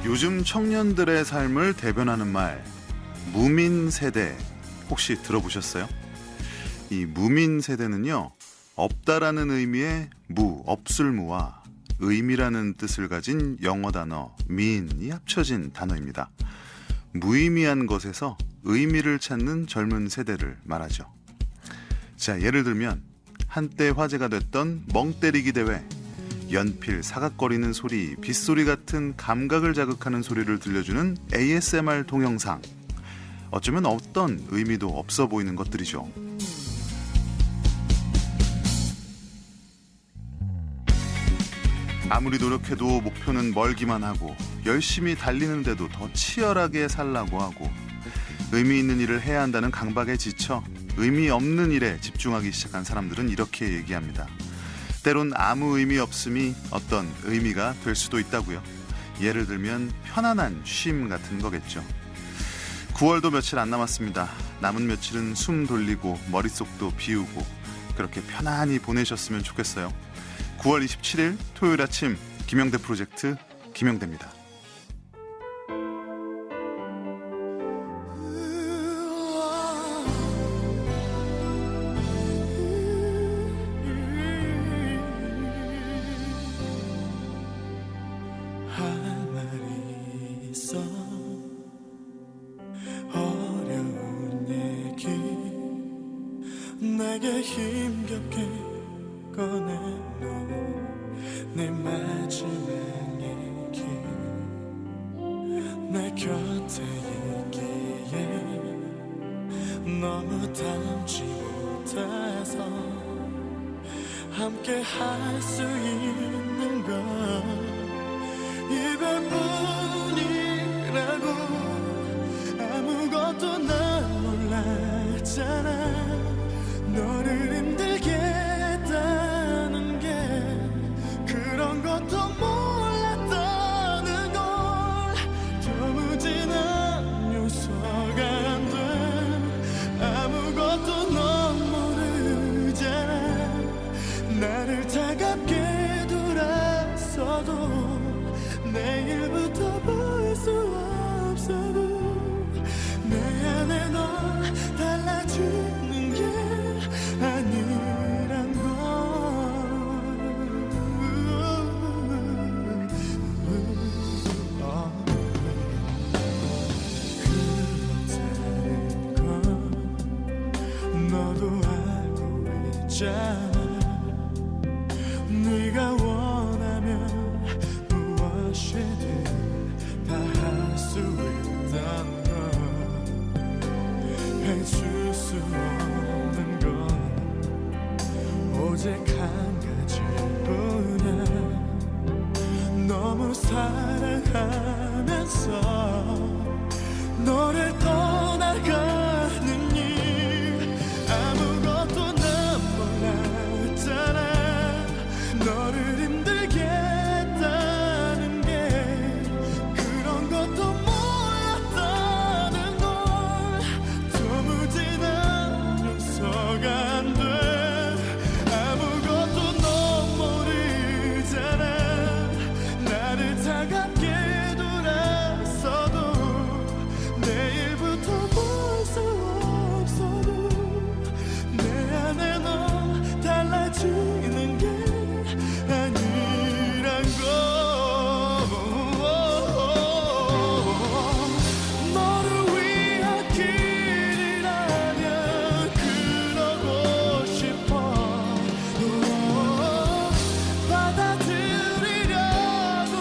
요즘 청년들의 삶을 대변하는 말, 무민 세대 혹시 들어보셨어요? 이 무민 세대는요, 없다라는 의미의 무, 없을무와 의미라는 뜻을 가진 영어 단어 mean이 합쳐진 단어입니다. 무의미한 것에서 의미를 찾는 젊은 세대를 말하죠. 자, 예를 들면 한때 화제가 됐던 멍때리기 대회, 연필 사각거리는 소리, 빗소리 같은 감각을 자극하는 소리를 들려주는 ASMR 동영상. 어쩌면 어떤 의미도 없어 보이는 것들이죠. 아무리 노력해도 목표는 멀기만 하고 열심히 달리는데도 더 치열하게 살라고 하고 의미 있는 일을 해야 한다는 강박에 지쳐 의미 없는 일에 집중하기 시작한 사람들은 이렇게 얘기합니다. 때론 아무 의미 없음이 어떤 의미가 될 수도 있다고요. 예를 들면 편안한 쉼 같은 거겠죠. 9월도 며칠 안 남았습니다. 남은 며칠은 숨 돌리고 머릿속도 비우고 그렇게 편안히 보내셨으면 좋겠어요. 9월 27일 토요일 아침 김영대 프로젝트 김영대입니다. 내게 힘겹게 꺼내놓은 네 마지막 얘기 내 곁에 있기에 너무 닮지 못해서 함께 할 수 있는 건 이별뿐이라고 아무것도 난 몰랐잖아. 너를 힘들게 했다는 게 그런 것도 몰랐다는 걸 도무지 난 용서가 안 돼. 아무것도 넌 모르잖아. 나를 차갑게 돌아서도 내일부터 볼 수 없어도 내 안에 넌 달라지는 게 아니란 걸. 그렇다는 건 너도 알고 있잖아. 네가 원하면 무엇이든 다 할 수 있다는 걸. 해줄 수 없는 건 오직 한 가지뿐이야. 너무 사랑하면서 너를 떠나가는 일 아무것도 난 몰랐잖아. 너를 힘들게 했다는 게 그런 것도 몰랐다는 걸 도무지 난 용서가 안 돼. 차갑게 돌아서도 내일부터 볼 수 없어도 내 안에 너 달라지는 게 아니란 걸. 너를 위한 길이라면 그러고 싶어. 받아들이려고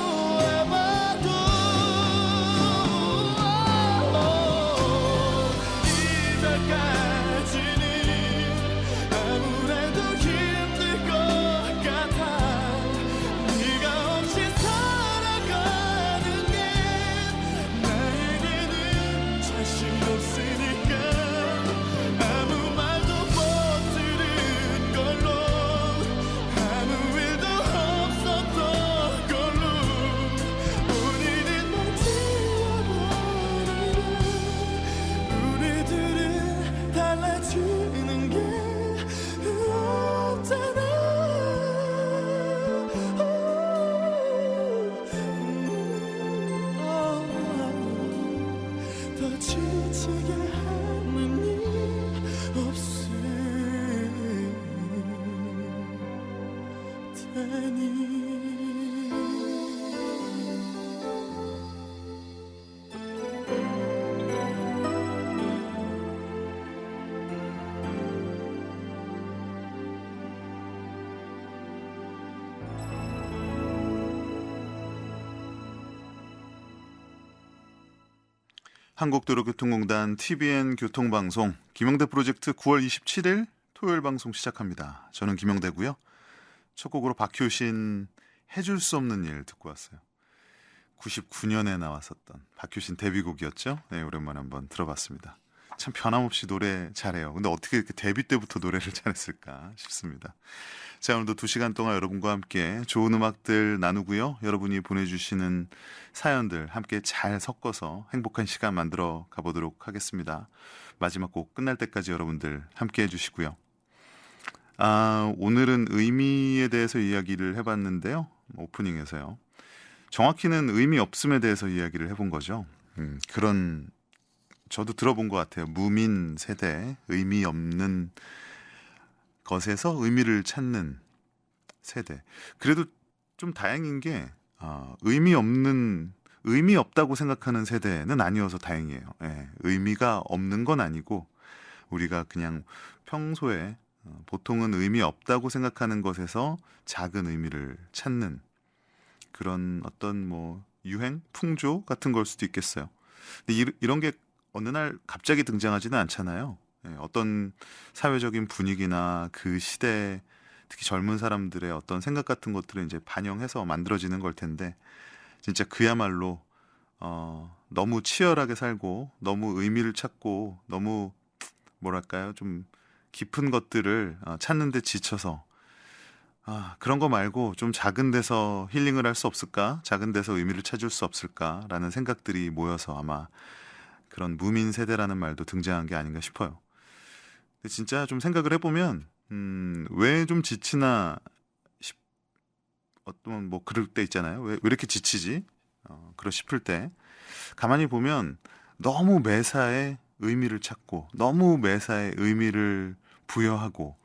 테니 한국도로교통공단 TBN 교통방송 김영대 프로젝트 9월 27일 토요일 방송 시작합니다. 저는 김영대고요. 첫 곡으로 박효신 해줄 수 없는 일 듣고 왔어요. 99년에 나왔었던 박효신 데뷔곡이었죠. 네, 오랜만에 한번 들어봤습니다. 참 변함없이 노래 잘해요. 근데 어떻게 이렇게 데뷔 때부터 노래를 잘했을까 싶습니다. 자, 오늘도 2시간 동안 여러분과 함께 좋은 음악들 나누고요. 여러분이 보내주시는 사연들 함께 잘 섞어서 행복한 시간 만들어 가보도록 하겠습니다. 마지막 곡 끝날 때까지 여러분들 함께 해주시고요. 오늘은 의미에 대해서 이야기를 해봤는데요. 오프닝에서요. 정확히는 의미 없음에 대해서 이야기를 해본 거죠. 그런 저도 들어본 것 같아요. 무민 세대, 의미 없는 것에서 의미를 찾는 세대. 그래도 좀 다행인 게 의미 없다고 생각하는 세대는 아니어서 다행이에요. 예, 의미가 없는 건 아니고 우리가 그냥 평소에 보통은 의미 없다고 생각하는 것에서 작은 의미를 찾는 그런 어떤 뭐 유행, 풍조 같은 걸 수도 있겠어요. 근데 이런 게 어느 날 갑자기 등장하지는 않잖아요. 어떤 사회적인 분위기나 그 시대, 특히 젊은 사람들의 어떤 생각 같은 것들을 이제 반영해서 만들어지는 걸 텐데, 진짜 그야말로 너무 치열하게 살고 너무 의미를 찾고 너무 뭐랄까요, 좀 깊은 것들을 찾는 데 지쳐서 그런 거 말고 좀 작은 데서 힐링을 할 수 없을까? 작은 데서 의미를 찾을 수 없을까라는 생각들이 모여서 아마 그런 무민 세대라는 말도 등장한 게 아닌가 싶어요. 근데 진짜 좀 생각을 해보면 왜 좀 지치나 어떤 뭐 그럴 때 있잖아요. 왜 이렇게 지치지? 그러 싶을 때 가만히 보면 너무 매사에 의미를 찾고 너무 매사에 의미를 부여하고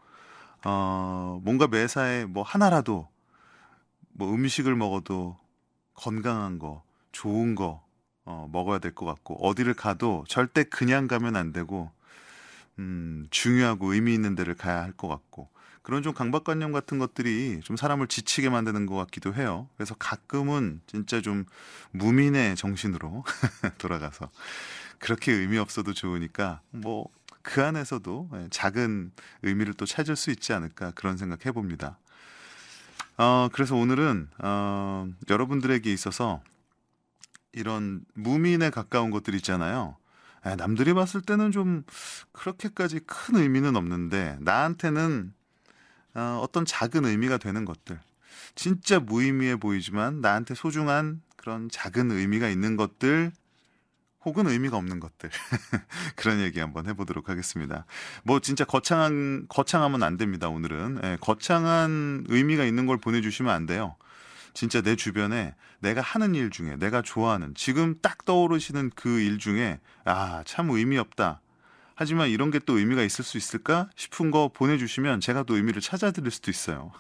뭔가 매사에 뭐 하나라도 뭐 음식을 먹어도 건강한 거, 좋은 거 먹어야 될 것 같고 어디를 가도 절대 그냥 가면 안 되고 중요하고 의미 있는 데를 가야 할 것 같고 그런 좀 강박관념 같은 것들이 좀 사람을 지치게 만드는 것 같기도 해요. 그래서 가끔은 진짜 좀 무민의 정신으로 돌아가서 그렇게 의미 없어도 좋으니까 뭐 그 안에서도 작은 의미를 또 찾을 수 있지 않을까 그런 생각 해봅니다. 그래서 오늘은 여러분들에게 있어서 이런 무민에 가까운 것들 있잖아요. 남들이 봤을 때는 좀 그렇게까지 큰 의미는 없는데 나한테는 어떤 작은 의미가 되는 것들, 진짜 무의미해 보이지만 나한테 소중한 그런 작은 의미가 있는 것들 혹은 의미가 없는 것들 그런 얘기 한번 해보도록 하겠습니다. 뭐 진짜 거창하면 안 됩니다. 오늘은 거창한 의미가 있는 걸 보내주시면 안 돼요. 진짜 내 주변에 내가 하는 일 중에 내가 좋아하는 지금 딱 떠오르시는 그 일 중에 참 의미 없다. 하지만 이런 게 또 의미가 있을 수 있을까 싶은 거 보내주시면 제가 또 의미를 찾아드릴 수도 있어요.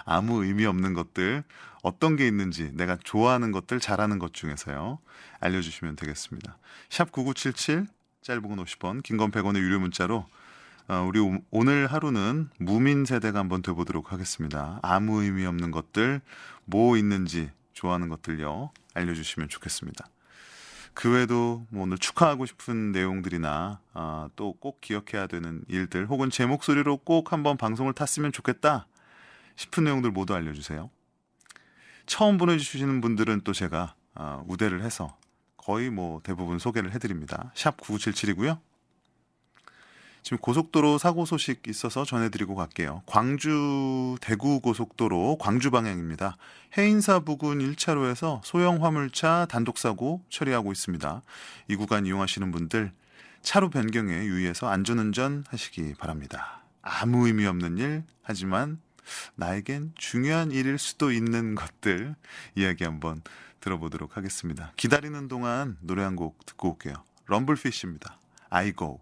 아무 의미 없는 것들 어떤 게 있는지 내가 좋아하는 것들 잘하는 것 중에서요. 알려주시면 되겠습니다. 샵 9977 짧은 건 50원 긴 건 100원의 유료 문자로 우리 오늘 하루는 무민 세대가 한번 돼보도록 하겠습니다. 아무 의미 없는 것들 뭐 있는지 좋아하는 것들요. 알려주시면 좋겠습니다. 그 외에도 뭐 오늘 축하하고 싶은 내용들이나 또 꼭 기억해야 되는 일들 혹은 제 목소리로 꼭 한번 방송을 탔으면 좋겠다 싶은 내용들 모두 알려주세요. 처음 보내주시는 분들은 또 제가 우대를 해서 거의 뭐 대부분 소개를 해드립니다. 샵 9977이고요. 지금 고속도로 사고 소식 있어서 전해드리고 갈게요. 광주 대구 고속도로 광주 방향입니다. 해인사 부근 1차로에서 소형 화물차 단독사고 처리하고 있습니다. 이 구간 이용하시는 분들 차로 변경에 유의해서 안전운전 하시기 바랍니다. 아무 의미 없는 일 하지만 나에겐 중요한 일일 수도 있는 것들 이야기 한번 들어보도록 하겠습니다. 기다리는 동안 노래 한 곡 듣고 올게요. 럼블피쉬입니다. I go.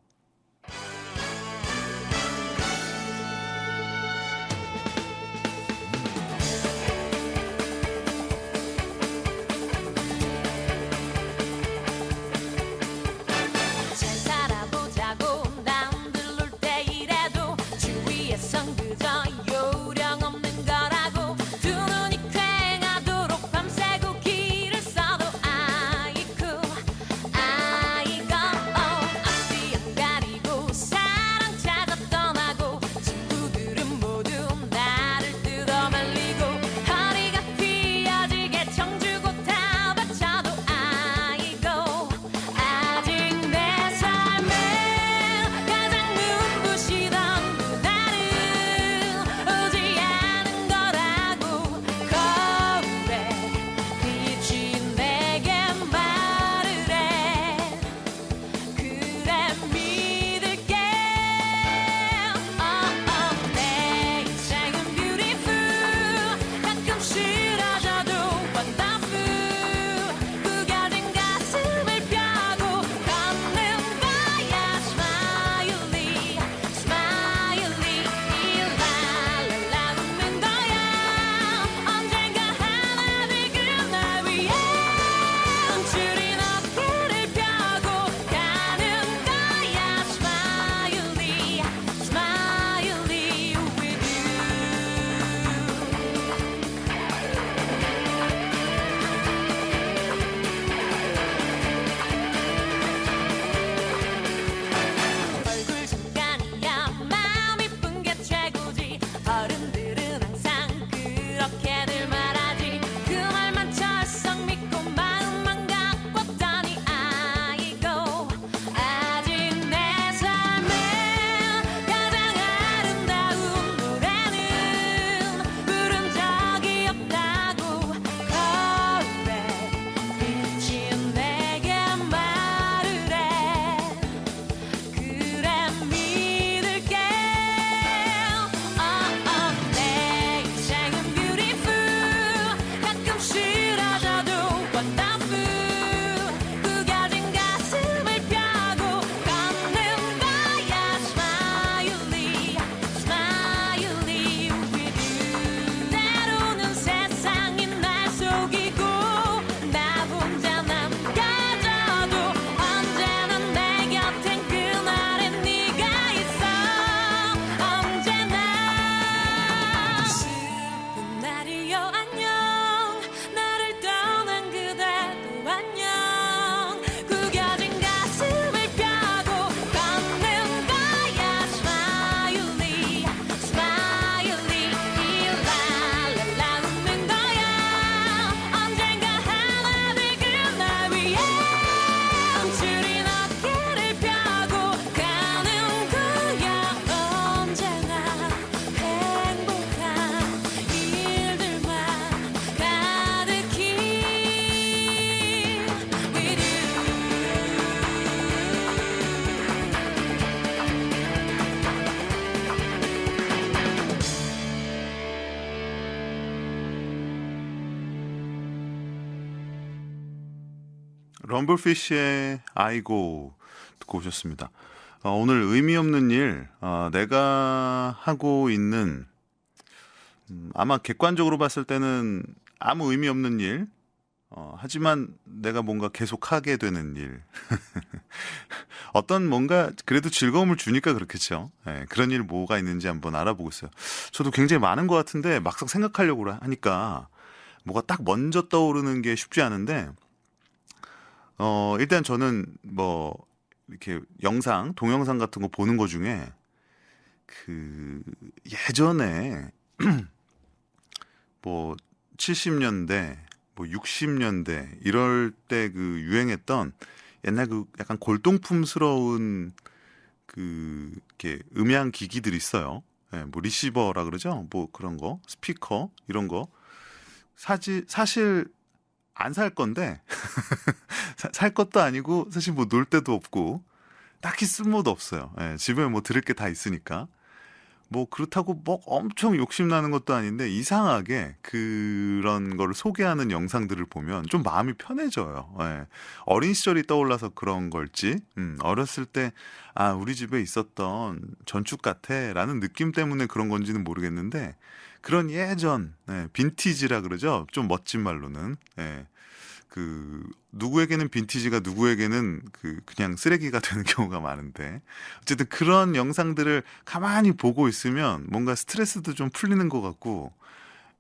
럼블피쉬의 아이고 듣고 오셨습니다. 오늘 의미 없는 일, 내가 하고 있는 아마 객관적으로 봤을 때는 아무 의미 없는 일, 하지만 내가 뭔가 계속 하게 되는 일. 어떤 뭔가 그래도 즐거움을 주니까 그렇겠죠. 예, 그런 일 뭐가 있는지 한번 알아보고 있어요. 저도 굉장히 많은 것 같은데 막상 생각하려고 하니까 뭐가 딱 먼저 떠오르는 게 쉽지 않은데, 일단 저는 뭐 이렇게 영상, 동영상 같은 거 보는 거 중에 그 예전에 뭐 70년대, 뭐 60년대 이럴 때 그 유행했던 옛날 그 약간 골동품스러운 그 이렇게 음향 기기들이 있어요. 예, 뭐 리시버라 그러죠. 뭐 그런 거, 스피커 이런 거. 사실 안 살 건데 살 것도 아니고 사실 뭐 놀 데도 없고 딱히 쓸모도 없어요. 예, 집에 뭐 들을 게 다 있으니까. 뭐 그렇다고 뭐 엄청 욕심나는 것도 아닌데 이상하게 그런 거를 소개하는 영상들을 보면 좀 마음이 편해져요. 예. 어린 시절이 떠올라서 그런 걸지, 어렸을 때, 아, 우리 집에 있었던 전축 같아 라는 느낌 때문에 그런 건지는 모르겠는데 그런 예전, 빈티지라 그러죠. 좀 멋진 말로는. 예. 그 누구에게는 빈티지가 누구에게는 그냥 쓰레기가 되는 경우가 많은데 어쨌든 그런 영상들을 가만히 보고 있으면 뭔가 스트레스도 좀 풀리는 것 같고,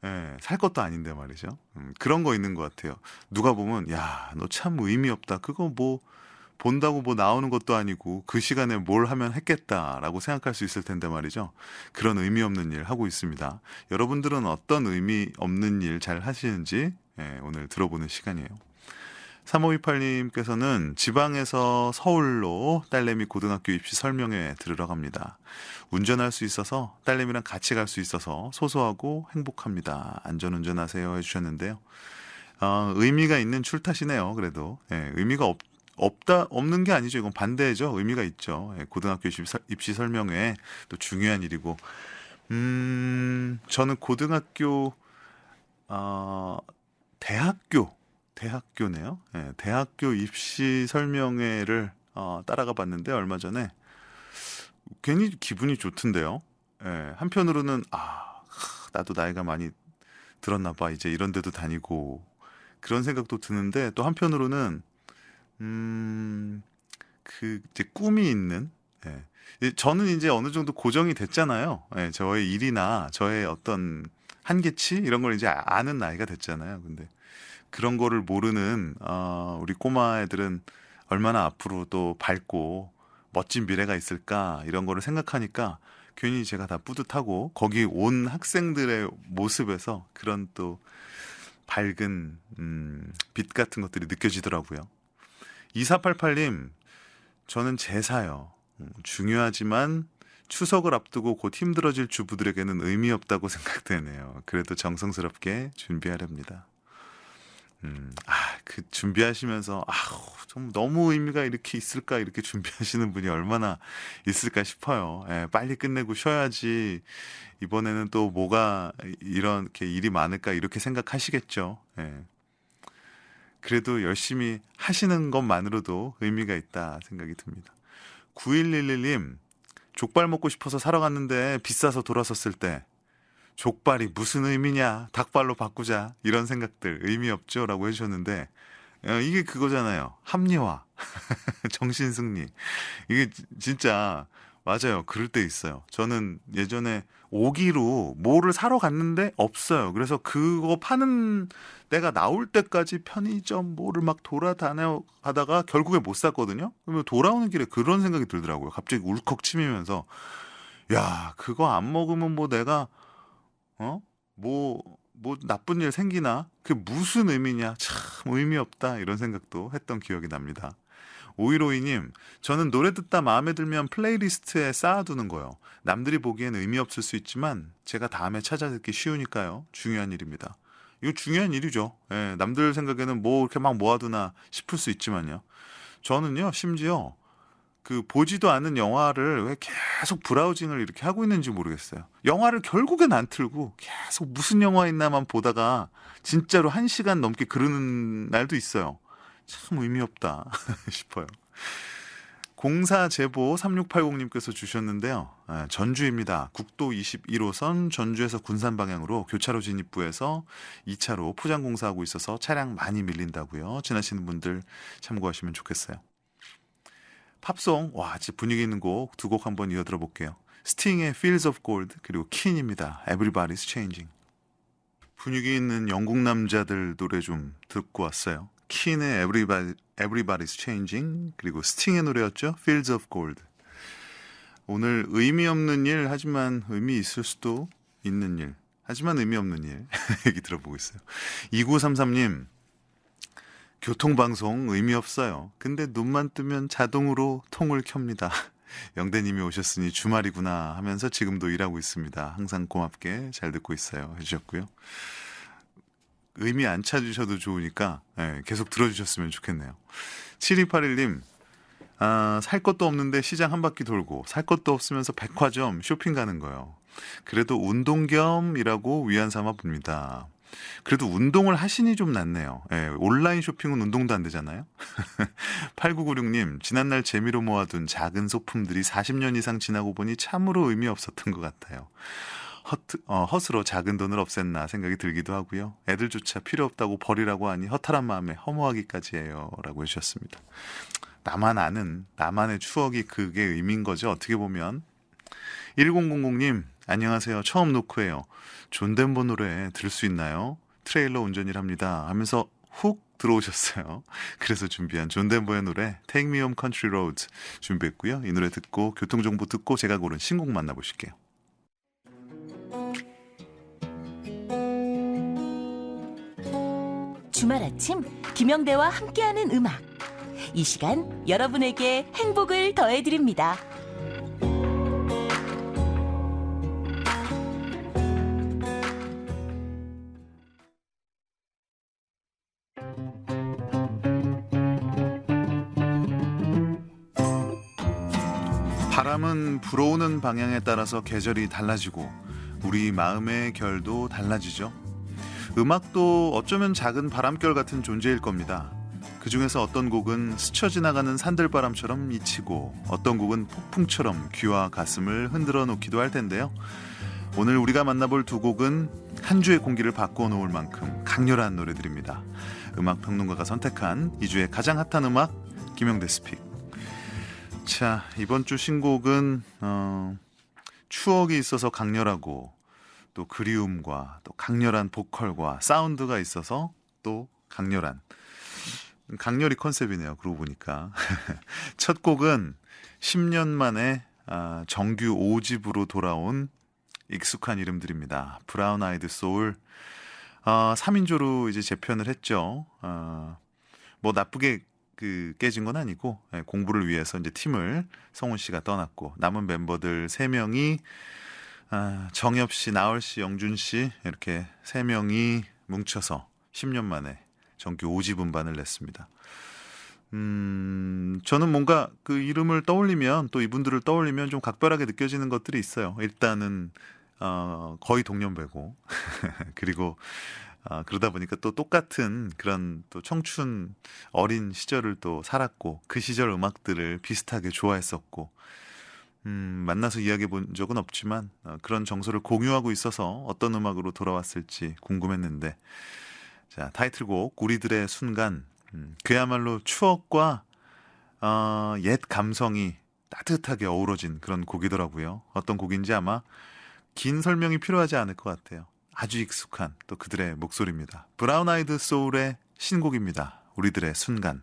예, 살 것도 아닌데 말이죠. 그런 거 있는 것 같아요. 누가 보면 야, 너 참 의미 없다. 그거 뭐 본다고 뭐 나오는 것도 아니고 그 시간에 뭘 하면 했겠다라고 생각할 수 있을 텐데 말이죠. 그런 의미 없는 일 하고 있습니다. 여러분들은 어떤 의미 없는 일 잘 하시는지, 예, 오늘 들어보는 시간이에요. 3528님께서는 지방에서 서울로 딸내미 고등학교 입시 설명회 들으러 갑니다. 운전할 수 있어서 딸내미랑 같이 갈 수 있어서 소소하고 행복합니다. 안전운전하세요 해주셨는데요. 의미가 있는 출타시네요. 그래도, 예, 의미가 없는 게 아니죠. 이건 반대죠. 의미가 있죠. 예, 고등학교 입시 설명회 또 중요한 일이고. 저는 고등학교, 대학교네요. 예, 대학교 입시 설명회를 따라가 봤는데 얼마 전에 괜히 기분이 좋던데요. 예, 한편으로는 나도 나이가 많이 들었나 봐. 이제 이런 데도 다니고 그런 생각도 드는데 또 한편으로는 이제 꿈이 있는, 저는 이제 어느 정도 고정이 됐잖아요. 예, 저의 일이나 저의 어떤 한계치 이런 걸 이제 아는 나이가 됐잖아요. 근데 그런 거를 모르는 우리 꼬마 애들은 얼마나 앞으로 또 밝고 멋진 미래가 있을까 이런 거를 생각하니까 괜히 제가 다 뿌듯하고 거기 온 학생들의 모습에서 그런 또 밝은 빛 같은 것들이 느껴지더라고요. 2488님, 저는 제사요. 중요하지만 추석을 앞두고 곧 힘들어질 주부들에게는 의미 없다고 생각되네요. 그래도 정성스럽게 준비하렵니다. 그 준비하시면서 좀 너무 의미가 이렇게 있을까 이렇게 준비하시는 분이 얼마나 있을까 싶어요. 예, 빨리 끝내고 쉬어야지 이번에는 또 뭐가 이렇게 일이 많을까 이렇게 생각하시겠죠. 예. 그래도 열심히 하시는 것만으로도 의미가 있다 생각이 듭니다. 9111님, 족발 먹고 싶어서 사러 갔는데 비싸서 돌아섰을 때 족발이 무슨 의미냐, 닭발로 바꾸자, 이런 생각들 의미 없죠 라고 해주셨는데, 이게 그거잖아요. 합리화, 정신승리. 이게 진짜 맞아요. 그럴 때 있어요. 저는 예전에 오기로 뭐를 사러 갔는데 없어요. 그래서 그거 파는 때가 나올 때까지 편의점 뭐를 막 돌아다녀 가다가 결국에 못 샀거든요. 그러면 돌아오는 길에 그런 생각이 들더라고요. 갑자기 울컥 치미면서, 야, 그거 안 먹으면 뭐 내가 뭐 나쁜 일 생기나? 그게 무슨 의미냐? 참 의미 없다. 이런 생각도 했던 기억이 납니다. 5152님, 저는 노래 듣다 마음에 들면 플레이리스트에 쌓아두는 거요. 남들이 보기엔 의미 없을 수 있지만 제가 다음에 찾아 듣기 쉬우니까요. 중요한 일입니다. 이거 중요한 일이죠. 예, 남들 생각에는 뭐 이렇게 막 모아두나 싶을 수 있지만요. 저는요, 심지어 그 보지도 않은 영화를 왜 계속 브라우징을 이렇게 하고 있는지 모르겠어요. 영화를 결국엔 안 틀고 계속 무슨 영화 있나만 보다가 진짜로 1시간 넘게 그러는 날도 있어요. 참 의미 없다 싶어요. 공사 제보 3680님께서 주셨는데요. 전주입니다. 국도 21호선 전주에서 군산 방향으로 교차로 진입부에서 2차로 포장 공사하고 있어서 차량 많이 밀린다고요. 지나시는 분들 참고하시면 좋겠어요. 팝송, 와, 진짜 분위기 있는 곡 두 곡 한번 이어 들어볼게요. 스팅의 Fields of Gold 그리고 킨입니다. Everybody's Changing. 분위기 있는 영국 남자들 노래 좀 듣고 왔어요. 킨의 Everybody's Changing 그리고 스팅의 노래였죠. Fields of Gold. 오늘 의미 없는 일 하지만 의미 있을 수도 있는 일 하지만 의미 없는 일 얘기 들어보고 있어요. 2933님 교통방송 의미 없어요. 근데 눈만 뜨면 자동으로 통을 켭니다. 영대님이 오셨으니 주말이구나 하면서 지금도 일하고 있습니다. 항상 고맙게 잘 듣고 있어요 해주셨고요. 의미 안 찾으셔도 좋으니까 계속 들어주셨으면 좋겠네요. 7281님 살 것도 없는데 시장 한 바퀴 돌고 살 것도 없으면서 백화점 쇼핑 가는 거예요. 그래도 운동 겸이라고 위안 삼아 봅니다. 그래도 운동을 하시니 좀 낫네요. 온라인 쇼핑은 운동도 안 되잖아요. 8996님 지난날 재미로 모아둔 작은 소품들이 40년 이상 지나고 보니 참으로 의미 없었던 것 같아요. 헛으로 작은 돈을 없앴나 생각이 들기도 하고요. 애들조차 필요 없다고 버리라고 하니 허탈한 마음에 허무하기까지 해요 라고 해주셨습니다. 나만 아는 나만의 추억이 그게 의미인 거죠. 어떻게 보면. 1000님 안녕하세요. 처음 녹화해요. 존 덴버 노래 들을 수 있나요? 트레일러 운전이랍니다 하면서 훅 들어오셨어요. 그래서 준비한 존 덴버의 노래 Take Me Home Country Roads 준비했고요. 이 노래 듣고 교통정보 듣고 제가 고른 신곡 만나보실게요. 주말 아침 김영대와 함께하는 음악. 이 시간 여러분에게 행복을 더해드립니다. 바람은 불어오는 방향에 따라서 계절이 달라지고 우리 마음의 결도 달라지죠. 음악도 어쩌면 작은 바람결 같은 존재일 겁니다. 그 중에서 어떤 곡은 스쳐 지나가는 산들바람처럼 미치고 어떤 곡은 폭풍처럼 귀와 가슴을 흔들어 놓기도 할 텐데요. 오늘 우리가 만나볼 두 곡은 한 주의 공기를 바꾸어 놓을 만큼 강렬한 노래들입니다. 음악평론가가 선택한 이 주의 가장 핫한 음악 김영대 스픽. 자, 이번 주 신곡은 추억이 있어서 강렬하고 또 그리움과 또 강렬한 보컬과 사운드가 있어서 또 강렬히 컨셉이네요. 그러고 보니까 첫 곡은 10년 만에 정규 5집으로 돌아온 익숙한 이름들입니다. 브라운 아이드 소울 3인조로 이제 재편을 했죠. 뭐 나쁘게 깨진 건 아니고 공부를 위해서 이제 팀을 성훈 씨가 떠났고 남은 멤버들 3명이 정엽 씨, 나얼 씨, 영준 씨 이렇게 3명이 뭉쳐서 10년 만에 정규 5집 음반을 냈습니다. 저는 뭔가 그 이름을 떠올리면 또 이분들을 떠올리면 좀 각별하게 느껴지는 것들이 있어요. 일단은 거의 동년배고 그리고 그러다 보니까 또 똑같은 그런 또 청춘 어린 시절을 또 살았고 그 시절 음악들을 비슷하게 좋아했었고 만나서 이야기해 본 적은 없지만 그런 정서를 공유하고 있어서 어떤 음악으로 돌아왔을지 궁금했는데 자, 타이틀곡 우리들의 순간 그야말로 추억과 옛 감성이 따뜻하게 어우러진 그런 곡이더라고요. 어떤 곡인지 아마 긴 설명이 필요하지 않을 것 같아요. 아주 익숙한 또 그들의 목소리입니다. 브라운 아이드 소울의 신곡입니다. 우리들의 순간.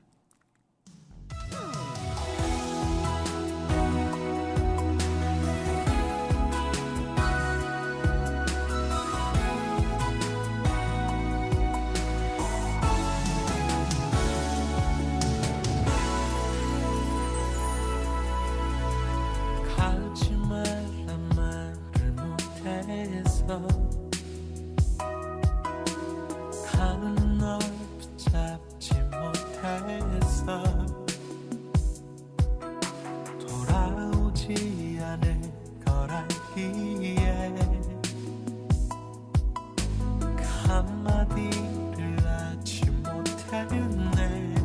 가지 말란 말을 못해서 가는 널 붙잡지 못해서 돌아오지 않을 걸 알기에 그 한마디를 하지 못했네.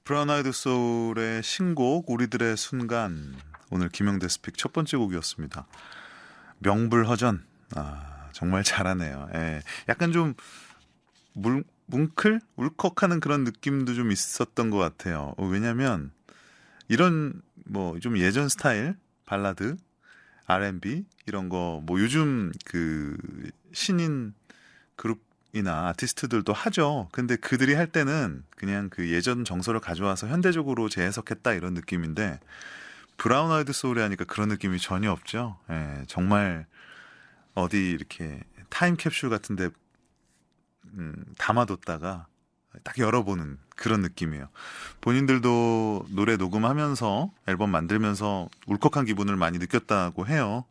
브라운 아이드 소울의 신곡 우리들의 순간, 오늘 김영대 스픽 첫 번째 곡이었습니다. 명불허전. 정말 잘하네요. 예. 약간 좀 뭉클? 울컥하는 그런 느낌도 좀 있었던 것 같아요. 왜냐면 이런 뭐 좀 예전 스타일 발라드, R&B 이런 거 뭐 요즘 그 신인 그룹이나 아티스트들도 하죠. 근데 그들이 할 때는 그냥 그 예전 정서를 가져와서 현대적으로 재해석했다 이런 느낌인데, 브라운 아이드 소울이 하니까 그런 느낌이 전혀 없죠. 예, 정말 어디 이렇게 타임캡슐 같은데 담아뒀다가 딱 열어보는 그런 느낌이에요. 본인들도 노래 녹음하면서 앨범 만들면서 울컥한 기분을 많이 느꼈다고 해요.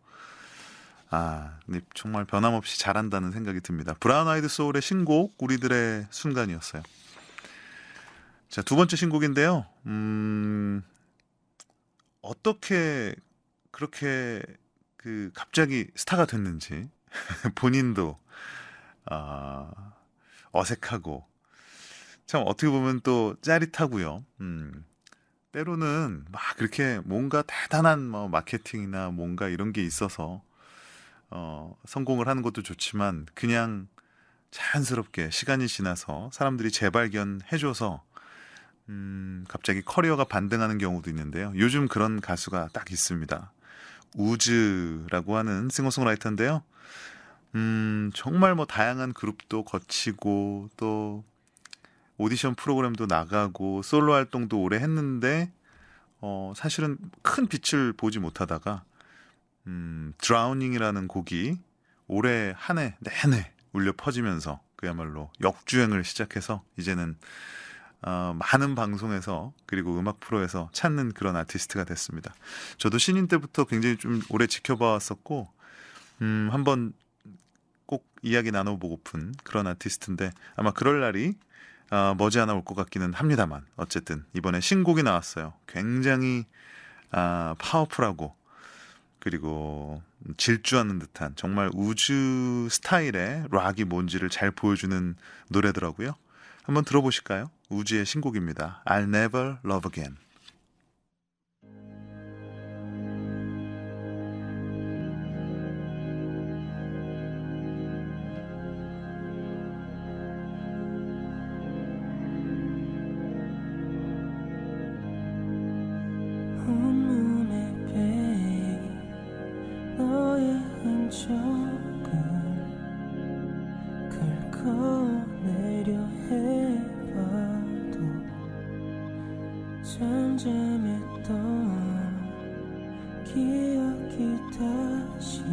근데 정말 변함없이 잘한다는 생각이 듭니다. 브라운 아이드 소울의 신곡 우리들의 순간이었어요. 자, 두 번째 신곡인데요. 어떻게 그렇게 그 갑자기 스타가 됐는지 본인도 어색하고 참 어떻게 보면 또 짜릿하고요. 때로는 막 그렇게 뭔가 대단한 뭐 마케팅이나 뭔가 이런 게 있어서 성공을 하는 것도 좋지만, 그냥 자연스럽게 시간이 지나서 사람들이 재발견해줘서 갑자기 커리어가 반등하는 경우도 있는데요. 요즘 그런 가수가 딱 있습니다. 우즈라고 하는 싱어송라이터인데요. 정말 뭐 다양한 그룹도 거치고 또 오디션 프로그램도 나가고 솔로 활동도 오래 했는데 사실은 큰 빛을 보지 못하다가 드라우닝이라는 곡이 올해 한 해 내내 울려 퍼지면서 그야말로 역주행을 시작해서 이제는 많은 방송에서 그리고 음악 프로에서 찾는 그런 아티스트가 됐습니다. 저도 신인 때부터 굉장히 좀 오래 지켜봐왔었고 한번 꼭 이야기 나눠보고픈 그런 아티스트인데, 아마 그럴 날이 머지않아 올 것 같기는 합니다만, 어쨌든 이번에 신곡이 나왔어요. 굉장히 파워풀하고 그리고 질주하는 듯한 정말 우주 스타일의 락이 뭔지를 잘 보여주는 노래더라고요. 한번 들어보실까요? 우주의 신곡입니다. I'll never love again. 온몸에 베인 너의 흔적을 긁어내려 해봐도 잠잠했던 기억이 다시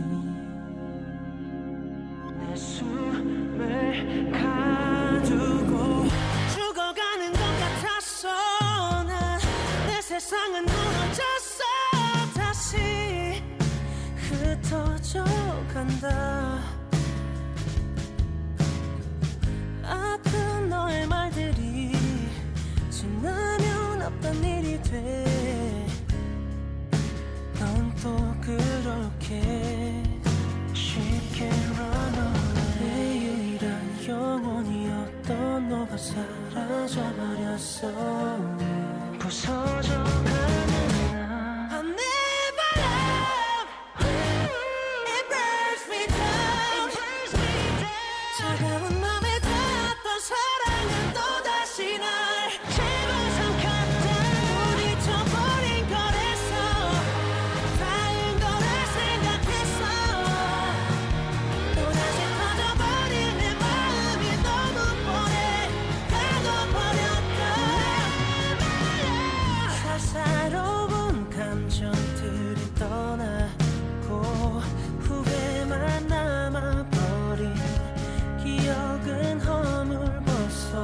내 숨을 가두고 죽어가는 것 같았어. 난 내 세상은 무너졌어. 다시 흩어져 간다. 아픈 너의 말들이 지나면 없던 일이 돼. 넌 또 그렇게 쉽게 run away. 내 유일한 영혼이었던 너가 사라져버렸어. 부서져가는 나. I'll never love. It burns me down. 차가운 맘에 닿았던 사랑은 또다시 날 집어삼켰다. 부딪혀버린 거랬어. 닿은 거라 생각했어. 또다시 터져버린 내 마음이 너무 오래 가둬버렸다. 사사로운 감정들이 떠나고 후회만 남아버린 기억은 허물벗어.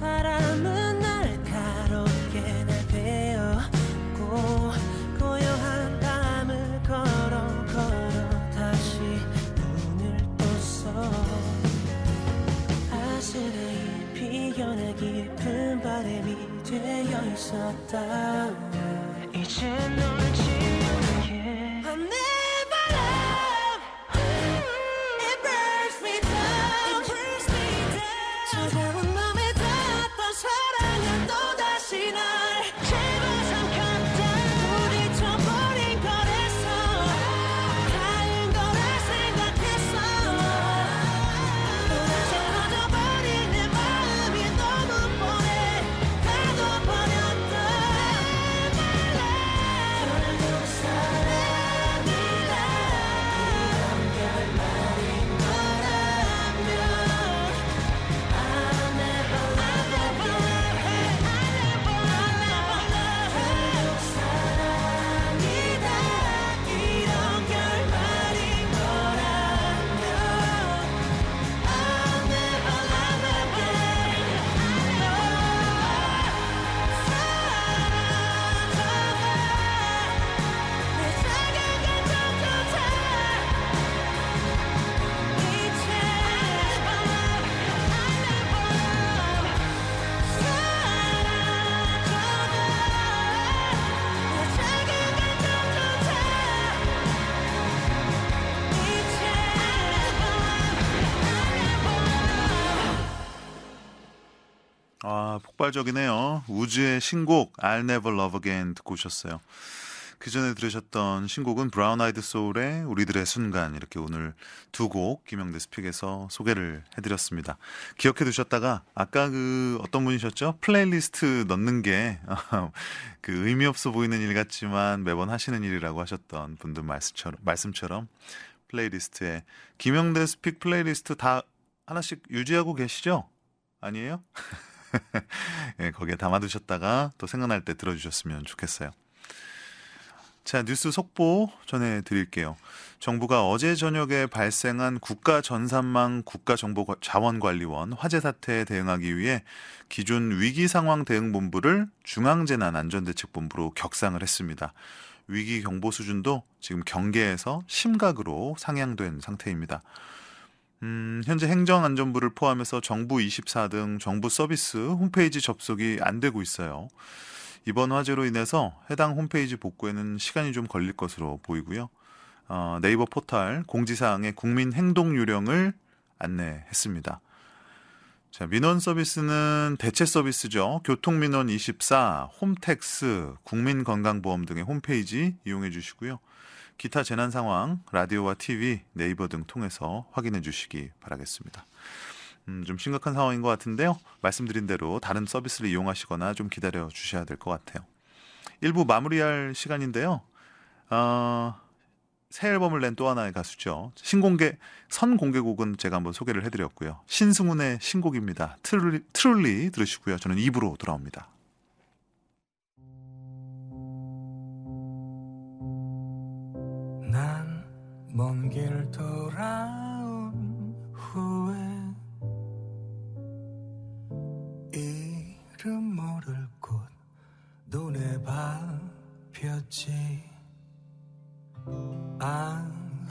바람은 날카롭게 날 베었고 고요한 밤을 걸어 다시 눈을 떴어. 아슬아슬 피어나 깊은 바람이 되어 있었다. 이제 널 지울게. I'll never love. It burns me down. 차가운 맘에 닿았던 사랑 아, 폭발적이네요. 우즈의 신곡 I'll Never Love Again 듣고 오셨어요. 그 전에 들으셨던 신곡은 브라운 아이드 소울의 우리들의 순간, 이렇게 오늘 두 곡 김영대 스픽에서 소개를 해드렸습니다. 기억해 두셨다가 아까 그 어떤 분이셨죠? 플레이리스트 넣는 게 그 의미 없어 보이는 일 같지만 매번 하시는 일이라고 하셨던 분들 말씀처럼 플레이리스트에 김영대 스픽 플레이리스트 다 하나씩 유지하고 계시죠? 아니에요? 예, 거기에 담아두셨다가 또 생각날 때 들어주셨으면 좋겠어요. 자, 뉴스 속보 전해드릴게요. 정부가 어제 저녁에 발생한 국가전산망 국가정보자원관리원 화재 사태에 대응하기 위해 기존 위기상황대응본부를 중앙재난안전대책본부로 격상을 했습니다. 위기 경보 수준도 지금 경계에서 심각으로 상향된 상태입니다. 현재 행정안전부를 포함해서 정부 24 등 정부 서비스 홈페이지 접속이 안 되고 있어요. 이번 화재로 인해서 해당 홈페이지 복구에는 시간이 좀 걸릴 것으로 보이고요. 네이버 포털 공지사항의 국민 행동 요령을 안내했습니다. 자, 민원 서비스는 대체 서비스죠. 교통민원 24, 홈택스, 국민건강보험 등의 홈페이지 이용해 주시고요. 기타 재난 상황 라디오와 TV, 네이버 등 통해서 확인해 주시기 바라겠습니다. 좀 심각한 상황인 것 같은데요. 말씀드린 대로 다른 서비스를 이용하시거나 좀 기다려 주셔야 될 것 같아요. 1부 마무리할 시간인데요. 새 앨범을 낸 또 하나의 가수죠. 선공개곡은 제가 한번 소개를 해드렸고요. 신승훈의 신곡입니다. 트룰리 들으시고요. 저는 2부로 돌아옵니다. 난 먼 길 돌아온 후에 이름 모를 곳 눈에 밟혔지.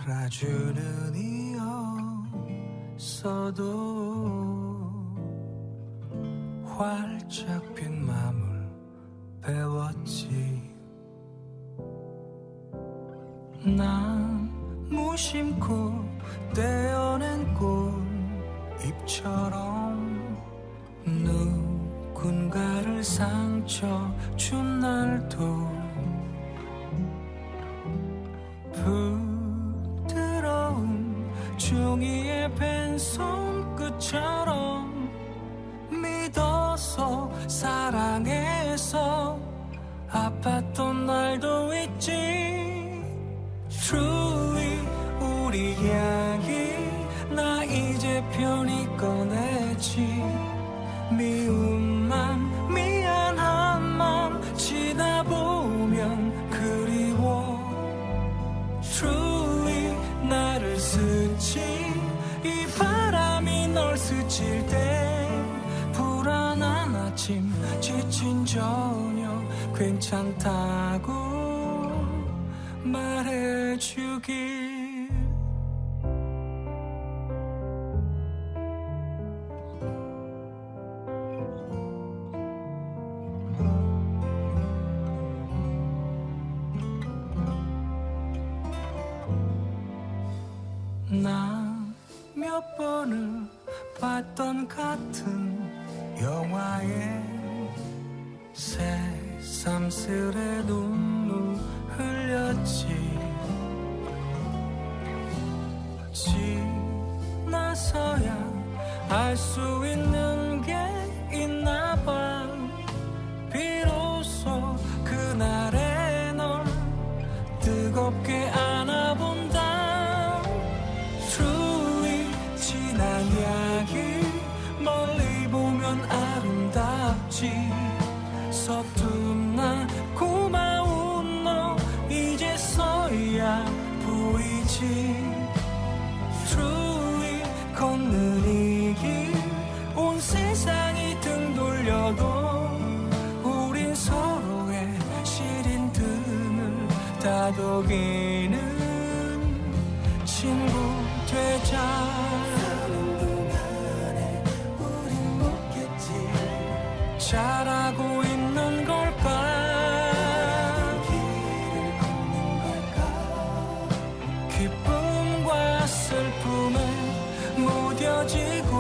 알아주는 이 없어도 활짝 핀 맘을 배웠지. 난 무심코 떼어낸 꽃잎처럼 누군가를 상처 준 날도 부드러운 종이의 펜손끝처럼 믿어서 사랑해서 아팠던 날도 있지. Truly 우리 이야기 나 이제 편히 꺼내지. 미운 맘 미안한 맘 지나 보면 그리워. Truly 나를 스치 이 바람이 널 스칠 때 불안한 아침 지친 저녁 괜찮다고 말해주길. 나 몇 번을 봤던 같은 영화에 새삼스레 눈물 흘렸지. 지나서야 알 수 있는 게 있나 봐. 비로소 그날의 널 뜨겁게 안아본다. Truly 지난 이야기 멀리 보면 아름답지. 서툰 나 고마운 너 이제서야 보이지. Truly 걷는 이 길 온 세상이 등 돌려도 우린 서로의 시린 등을 다독이는 친구 되자. 사는 동안에 우린 묻겠지. 잘하고 있는 걸까. 길을 걷는 걸까. 기쁨과 슬픔에 무뎌지고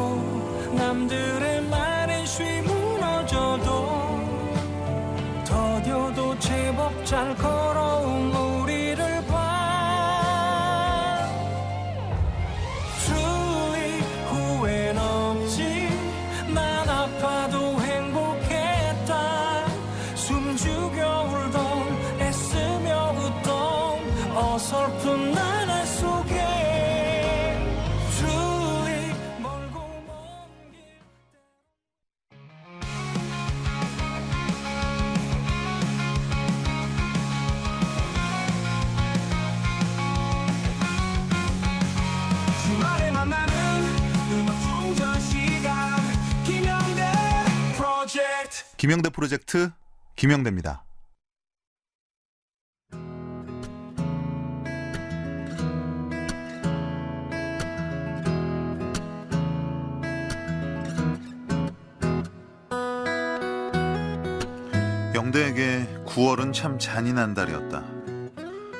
남들의 말에 쉬 무너 잘 걸어온 우리를 봐 truly 후회는 없지 난 아파도 행복했다 숨죽여 울던 애쓰며 웃던 어설픈 나날 속에 truly 멀고 먼 길 주말에 만나는 음악 충전 시간 김영대 프로젝트 김영대 프로젝트 김영대입니다. 영대에게 9월은 참 잔인한 달이었다.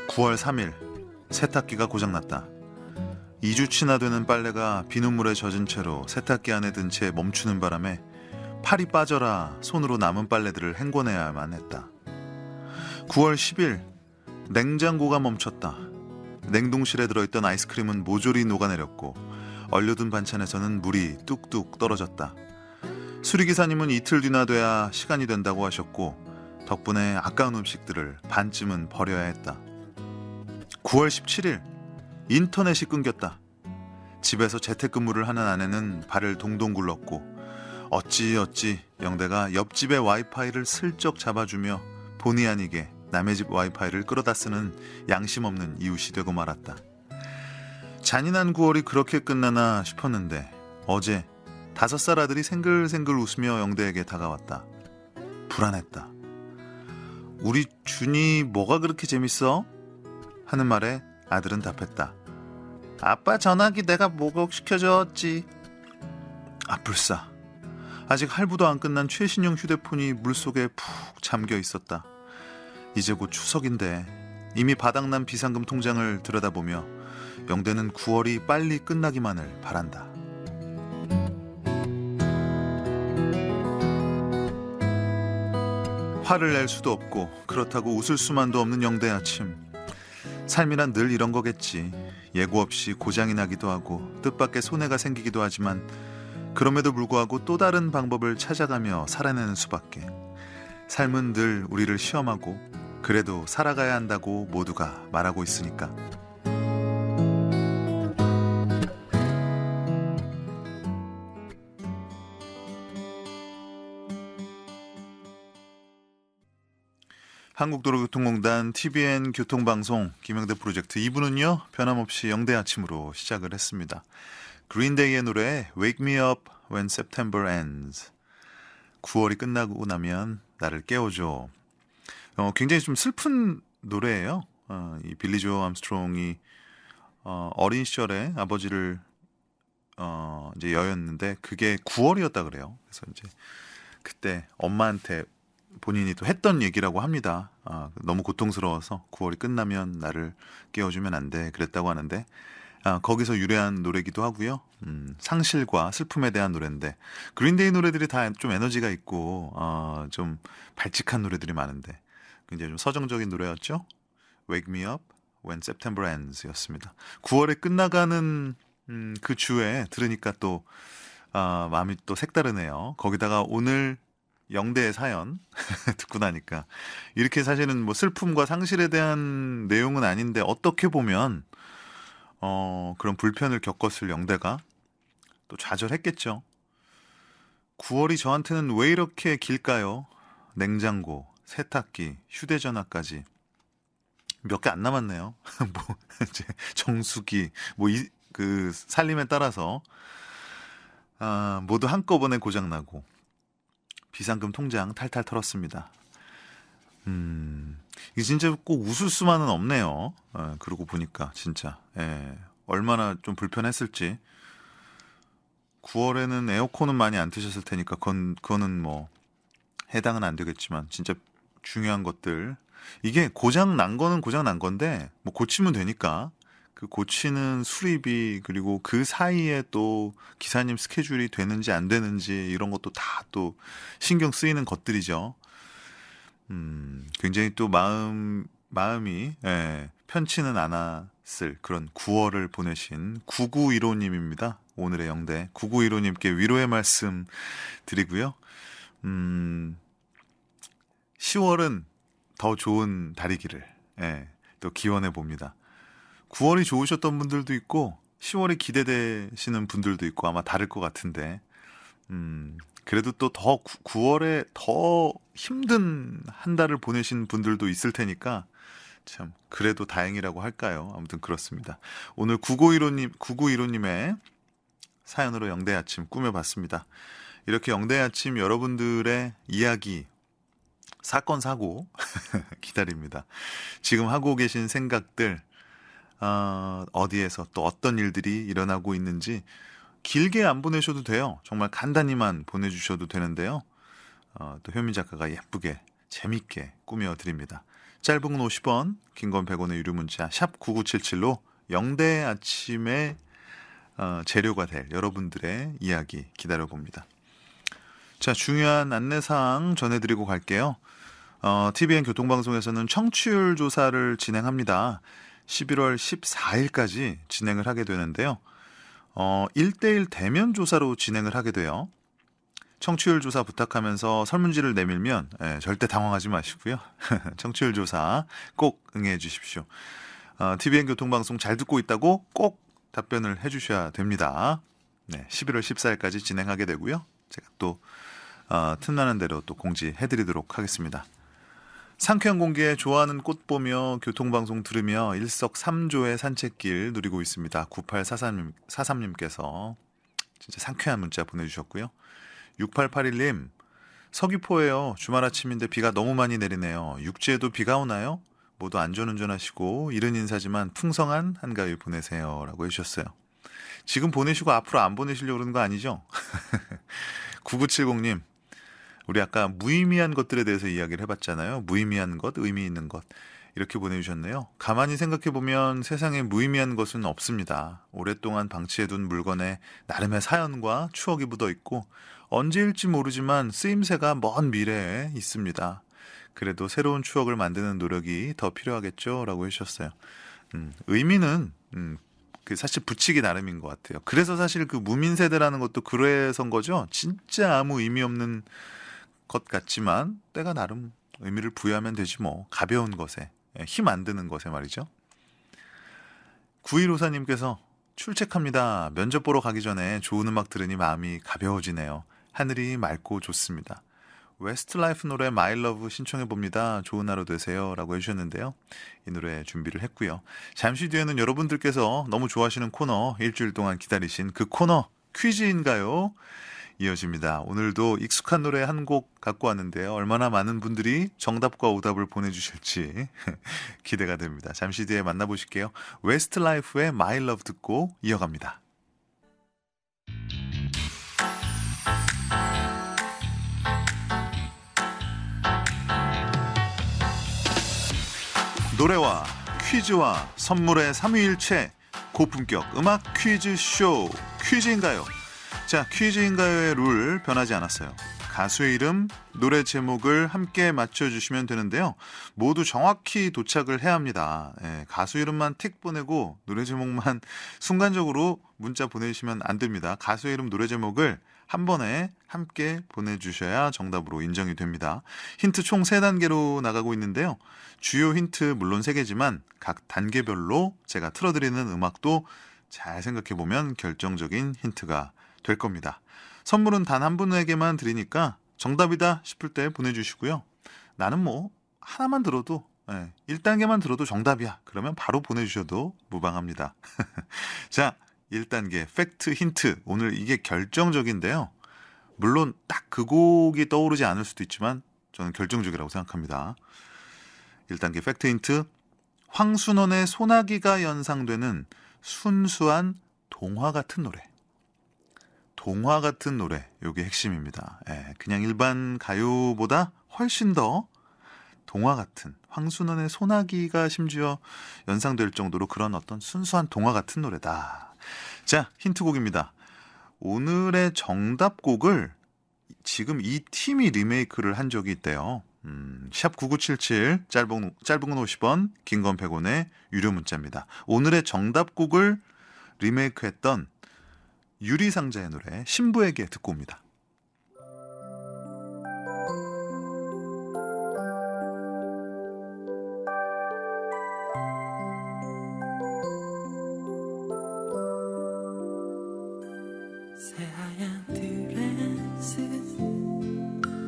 9월 3일 세탁기가 고장났다. 2주치나 되는 빨래가 비눗물에 젖은 채로 세탁기 안에 든 채 멈추는 바람에 팔이 빠져라 손으로 남은 빨래들을 헹궈내야만 했다. 9월 10일 냉장고가 멈췄다. 냉동실에 들어있던 아이스크림은 모조리 녹아내렸고 얼려둔 반찬에서는 물이 뚝뚝 떨어졌다. 수리기사님은 이틀 뒤나 돼야 시간이 된다고 하셨고 덕분에 아까운 음식들을 반쯤은 버려야 했다. 9월 17일 인터넷이 끊겼다. 집에서 재택근무를 하는 아내는 발을 동동 굴렀고 어찌어찌 영대가 옆집의 와이파이를 슬쩍 잡아주며 본의 아니게 남의 집 와이파이를 끌어다 쓰는 양심 없는 이웃이 되고 말았다. 잔인한 9월이 그렇게 끝나나 싶었는데 어제 5살 아들이 생글생글 웃으며 영대에게 다가왔다. 불안했다. 우리 준이 뭐가 그렇게 재밌어? 하는 말에 아들은 답했다. 아빠 전화기 내가 목욕시켜줬지. 아 불싸. 아직 할부도 안 끝난 최신형 휴대폰이 물속에 푹 잠겨 있었다. 이제 곧 추석인데 이미 바닥난 비상금 통장을 들여다보며 영대는 9월이 빨리 끝나기만을 바란다. 화를 낼 수도 없고 그렇다고 웃을 수만도 없는 영대 아침. 삶이란 늘 이런 거겠지. 예고 없이 고장이 나기도 하고 뜻밖의 손해가 생기기도 하지만 그럼에도 불구하고 또 다른 방법을 찾아가며 살아내는 수밖에. 삶은 늘 우리를 시험하고 그래도 살아가야 한다고 모두가 말하고 있으니까. 한국도로교통공단 TBN 교통방송 김영대 프로젝트 2부는요. 변함없이 영대 아침으로 시작을 했습니다. 그린데이의 노래 Wake Me Up When September Ends. 9월이 끝나고 나면 나를 깨워줘. 굉장히 좀 슬픈 노래예요. 이 빌리 조 암스트롱이 어린 시절에 아버지를 이제 여였는데 그게 9월이었다 그래요. 그래서 이제 그때 엄마한테 본인이 또 했던 얘기라고 합니다. 너무 고통스러워서 9월이 끝나면 나를 깨워주면 안 돼. 그랬다고 하는데 거기서 유래한 노래기도 하고요. 상실과 슬픔에 대한 노래인데 그린데이 노래들이 다 좀 에너지가 있고 좀 발칙한 노래들이 많은데 굉장히 좀 서정적인 노래였죠. Wake Me Up When September Ends 였습니다. 9월에 끝나가는 그 주에 들으니까 또 마음이 또 색다르네요. 거기다가 오늘 영대의 사연 듣고 나니까 이렇게 사실은 뭐 슬픔과 상실에 대한 내용은 아닌데 어떻게 보면 그런 불편을 겪었을 영대가 또 좌절했겠죠. 9월이 저한테는 왜 이렇게 길까요? 냉장고, 세탁기, 휴대전화까지 몇 개 안 남았네요. 뭐 이제 정수기, 뭐 그 살림에 따라서 모두 한꺼번에 고장나고 비상금 통장 탈탈 털었습니다. 이게 진짜 꼭 웃을 수만은 없네요. 그러고 보니까 진짜 얼마나 좀 불편했을지. 9월에는 에어컨은 많이 안 트셨을 테니까 그거는 뭐 해당은 안 되겠지만 진짜 중요한 것들. 이게 고장 난 거는 고장 난 건데 뭐 고치면 되니까 그 고치는 수리비 그리고 그 사이에 또 기사님 스케줄이 되는지 안 되는지 이런 것도 다 또 신경 쓰이는 것들이죠. 굉장히 또 마음이 편치는 않았을 그런 9월을 보내신 9915님입니다. 오늘의 영대 9915님께 위로의 말씀 드리고요. 10월은 더 좋은 달이기를 또 기원해 봅니다. 9월이 좋으셨던 분들도 있고 10월이 기대되시는 분들도 있고 아마 다를 것 같은데 그래도 또 더 9월에 더 힘든 한 달을 보내신 분들도 있을 테니까 참 그래도 다행이라고 할까요? 아무튼 그렇습니다. 오늘 9915님의 사연으로 영대 아침 꾸며봤습니다. 이렇게 영대 아침 여러분들의 이야기, 사건, 사고 기다립니다. 지금 하고 계신 생각들, 어디에서 또 어떤 일들이 일어나고 있는지 길게 안 보내셔도 돼요. 정말 간단히만 보내주셔도 되는데요. 또 현미 작가가 예쁘게 재밌게 꾸며드립니다. 짧은 건 50원, 긴 건 100원의 유료 문자 샵 9977로 영대 아침에 재료가 될 여러분들의 이야기 기다려봅니다. 자, 중요한 안내사항 전해드리고 갈게요. TVN 교통방송에서는 청취율 조사를 진행합니다. 11월 14일까지 진행을 하게 되는데요. 1대1 대면 조사로 진행을 하게 돼요. 청취율 조사 부탁하면서 설문지를 내밀면 절대 당황하지 마시고요. 청취율 조사 꼭 응해 주십시오. TVN 교통방송 잘 듣고 있다고 꼭 답변을 해주셔야 됩니다. 네, 11월 14일까지 진행하게 되고요. 제가 또 틈나는 대로 또 공지해드리도록 하겠습니다. 상쾌한 공기에 좋아하는 꽃 보며 교통방송 들으며 일석삼조의 산책길 누리고 있습니다. 9843님께서 진짜 상쾌한 문자 보내주셨고요. 6881님 서귀포예요. 주말 아침인데 비가 너무 많이 내리네요. 육지에도 비가 오나요? 모두 안전운전하시고 이른 인사지만 풍성한 한가위 보내세요 라고 해주셨어요. 지금 보내시고 앞으로 안 보내시려고 그러는 거 아니죠? 9970님 우리 아까 무의미한 것들에 대해서 이야기를 해봤잖아요. 무의미한 것, 의미 있는 것 이렇게 보내주셨네요. 가만히 생각해보면 세상에 무의미한 것은 없습니다. 오랫동안 방치해둔 물건에 나름의 사연과 추억이 묻어있고 언제일지 모르지만 쓰임새가 먼 미래에 있습니다. 그래도 새로운 추억을 만드는 노력이 더 필요하겠죠? 라고 해주셨어요. 의미는 사실 붙이기 나름인 것 같아요. 그래서 사실 그 무민세대라는 것도 그래서인 거죠. 진짜 아무 의미 없는 것 같지만 때가 나름 의미를 부여하면 되지 뭐. 가벼운 것에 힘 안 드는 것에 말이죠. 9154님께서 출첵합니다. 면접 보러 가기 전에 좋은 음악 들으니 마음이 가벼워지네요. 하늘이 맑고 좋습니다. 웨스트라이프 노래 My Love 신청해봅니다. 좋은 하루 되세요 라고 해주셨는데요. 이 노래 준비를 했고요. 잠시 뒤에는 여러분들께서 너무 좋아하시는 코너, 일주일 동안 기다리신 그 코너 퀴즈인가요? 이어집니다. 오늘도 익숙한 노래 한 곡 갖고 왔는데요. 얼마나 많은 분들이 정답과 오답을 보내주실지 기대가 됩니다. 잠시 뒤에 만나보실게요. 웨스트라이프의 My Love 듣고 이어갑니다. 노래와 퀴즈와 선물의 삼위일체 고품격 음악 퀴즈쇼 퀴즈인가요? 자, 퀴즈인가요의 룰 변하지 않았어요. 가수의 이름, 노래 제목을 함께 맞춰주시면 되는데요. 모두 정확히 도착을 해야 합니다. 가수 이름만 틱 보내고 노래 제목만 순간적으로 문자 보내주시면 안 됩니다. 가수의 이름, 노래 제목을 한 번에 함께 보내주셔야 정답으로 인정이 됩니다. 힌트 총 3단계로 나가고 있는데요. 주요 힌트 물론 3개지만 각 단계별로 제가 틀어드리는 음악도 잘 생각해보면 결정적인 힌트가 될 겁니다. 선물은 단 한 분에게만 드리니까 정답이다 싶을 때 보내주시고요. 나는 뭐 하나만 들어도 1단계만 들어도 정답이야. 그러면 바로 보내주셔도 무방합니다. 자, 1단계 팩트 힌트. 오늘 이게 결정적인데요. 물론 딱 그 곡이 떠오르지 않을 수도 있지만 저는 결정적이라고 생각합니다. 1단계 팩트 힌트. 황순원의 소나기가 연상되는 순수한 동화 같은 노래. 동화 같은 노래, 이게 핵심입니다. 그냥 일반 가요보다 훨씬 더 동화 같은, 황순원의 소나기가 심지어 연상될 정도로 그런 어떤 순수한 동화 같은 노래다. 자, 힌트곡입니다. 오늘의 정답곡을 지금 이 팀이 리메이크를 한 적이 있대요. 샵 9977 짧은 건 50원, 긴 건 100원의 유료 문자입니다. 오늘의 정답곡을 리메이크했던 유리상자의 노래 신부에게 듣고 옵니다. 새하얀 드레스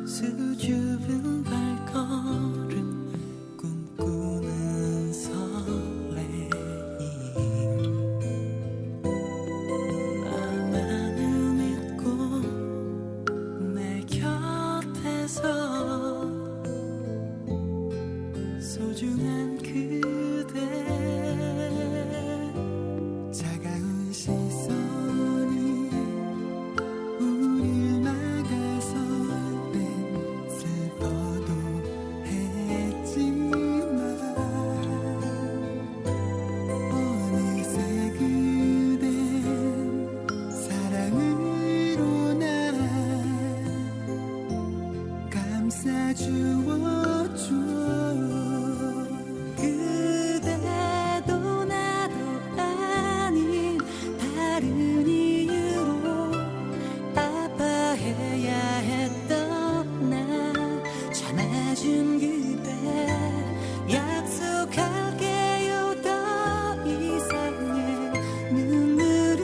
수줍은 발걸음 꿈꾸는 설레임 나만을 믿고 내 곁에서 소중한 그대 차가운 시선이 우릴 막아설 땐 슬퍼도 했지만 어느새 그댄 사랑으로 날 감싸주었죠. 그대도 나도 아닌 다른 이유로 아파해야 했던 나 참아준 그대 약속할게요. 더 이상의 눈물은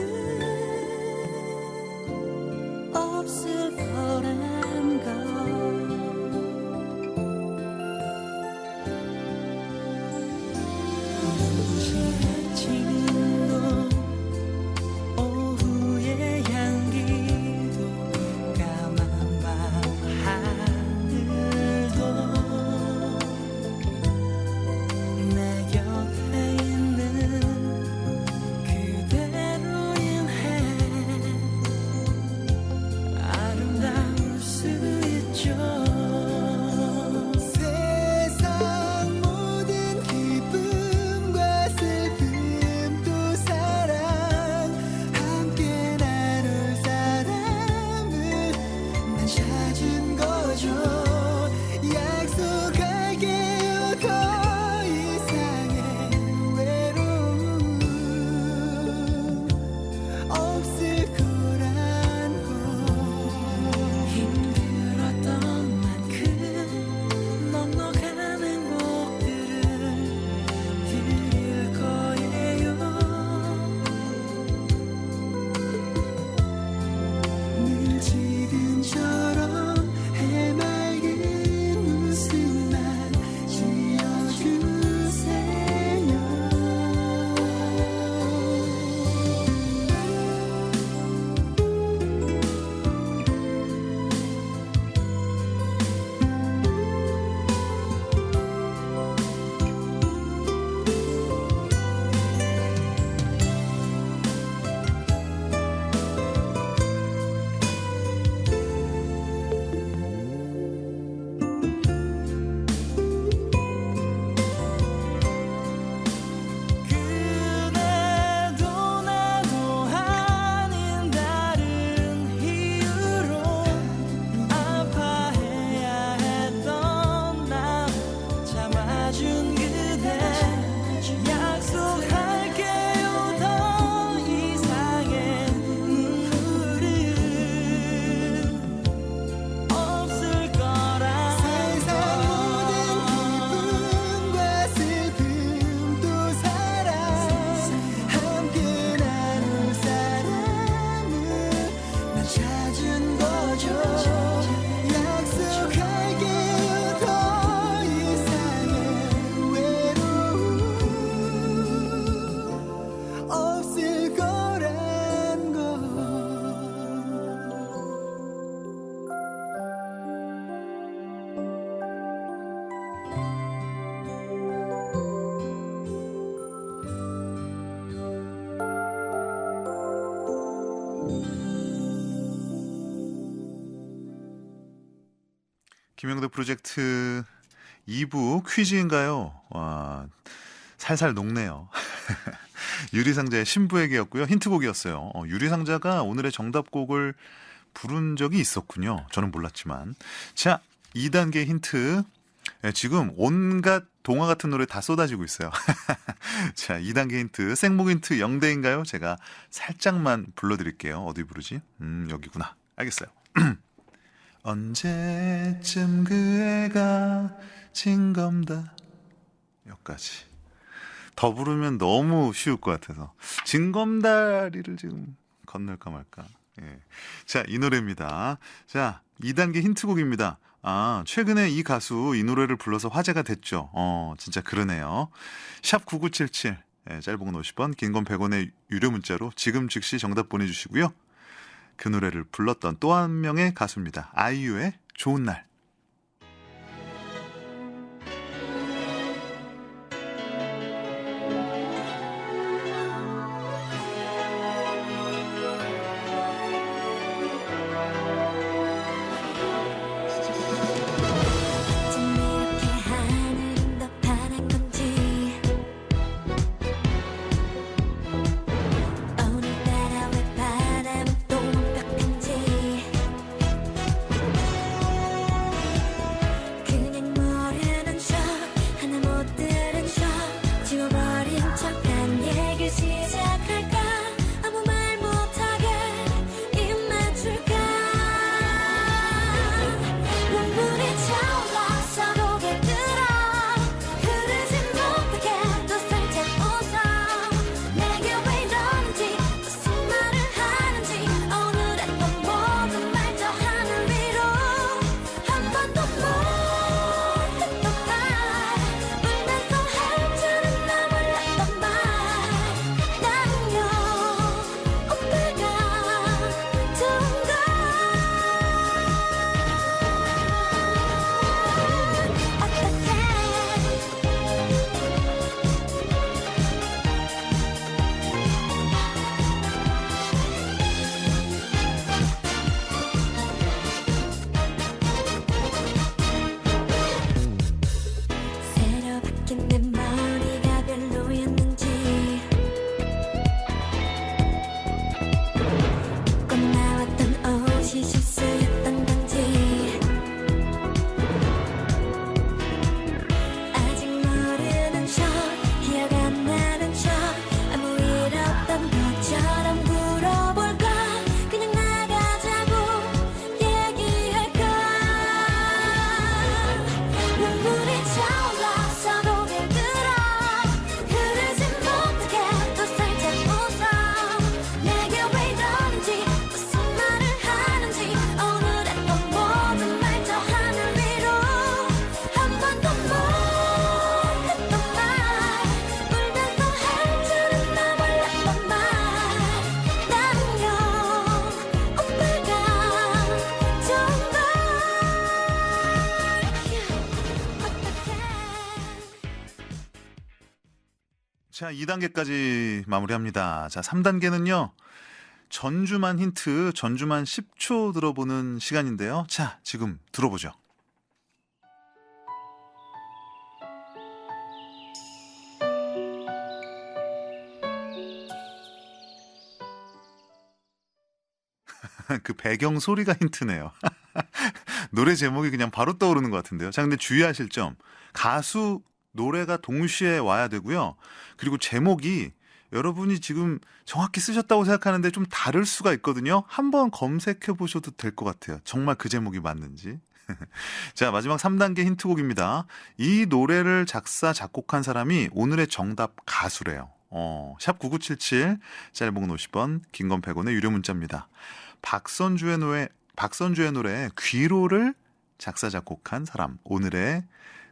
없을 거란 걸. 눈부신 해친도 오후의 향기도 까만 밤 하늘도 내 곁에 있는 그대로 인해 아름다울 수 있죠. 세상 모든 기쁨과 슬픔도 사랑 함께 나눌 사람을 난 찾은 거죠. 약속할게요. 더 이상의 외로움 없을 거란 걸. 힘들었던 만큼 넉넉한 행복들을 드릴 거예요. 늘 지금처럼 해맑은 웃음만 지어주세요. 그대도 나도 아닌 다른 이유로 아파해야 했던 나 참아준 그대 약속할게요. 더 이상의 눈물은 없을 거란 세상 모든 기쁨과 슬픔도 사랑 함께 나눌 사람을 난 찾은 거죠. 약속할게요. 더 이상의 외로움 없을 거란 걸. 김영도 프로젝트 2부 퀴즈인가요? 와, 살살 녹네요. 유리상자의 신부에게였고요. 힌트곡이었어요. 유리상자가 오늘의 정답곡을 부른 적이 있었군요. 저는 몰랐지만. 자, 2단계 힌트 네, 지금 온갖 동화 같은 노래 다 쏟아지고 있어요. 자, 2단계 힌트. 생목 힌트 0대인가요? 제가 살짝만 불러드릴게요. 어디 부르지? 여기구나. 알겠어요. 언제쯤 그 애가 진검다. 여기까지. 더 부르면 너무 쉬울 것 같아서. 진검다리를 지금 건널까 말까. 예. 자, 이 노래입니다. 자, 2단계 힌트곡입니다. 아, 최근에 이 가수 이 노래를 불러서 화제가 됐죠. 진짜 그러네요. 샵 9977. 예, 짧은 건 50원, 긴 건 100원의 유료 문자로 지금 즉시 정답 보내주시고요. 그 노래를 불렀던 또 한 명의 가수입니다. 아이유의 좋은 날. 어쩜 이렇게 하늘은 더 파란 건지 오늘따라 왜 바람은 또 완벽한지 그냥 모르는 척 하나 못 들은 척 지워버린 척한 얘기를 시작할까 아무 말 못하게 입 맞출까 눈물이 차올라 서로를 들어 흐르지 못하게 또 살짝 웃어 내게 왜 이러는지 무슨 말을 하는지 오늘의 또 모든 말 저 하늘 위로 한 번도 못했던 말 울면서 할 줄은 나 몰랐던 말 나는요 오빠가 좋은 걸 새로 바뀐 내 머리가 별로였는지 입고 나왔던 옷이 실수였던 건지 아직 모르는 척 기억 안 나는 척 아무 일 없던 것처럼 굴어볼까 그냥 나가자고 얘기할까 눈물이 차올라 서로를 들어 흐르지 못하게 또 살짝 웃어 내게 왜 이러는지 무슨 말을 하는지 오늘의 또 모든 말 저 하늘 위로 한 번도 못했던 말 울면서 할 줄은 나 몰랐던 말 나는요 오빠가 좋은 걸 어떡해 자, 2단계까지 마무리합니다. 자, 3단계는요. 전주만 힌트, 전주만 10초 들어보는 시간인데요. 자, 지금 들어보죠. 그 배경 소리가 힌트네요. 노래 제목이 그냥 바로 떠오르는 것 같은데요. 자, 근데 주의하실 점. 가수 노래가 동시에 와야 되고요. 그리고 제목이 여러분이 지금 정확히 쓰셨다고 생각하는데 좀 다를 수가 있거든요. 한번 검색해 보셔도 될 것 같아요. 정말 그 제목이 맞는지. 자, 마지막 3단계 힌트곡입니다. 이 노래를 작사, 작곡한 사람이 오늘의 정답 가수래요. 샵 9977, 짧은 건 50원, 긴 건 100원의 유료 문자입니다. 박선주의 노래 귀로를 작사, 작곡한 사람. 오늘의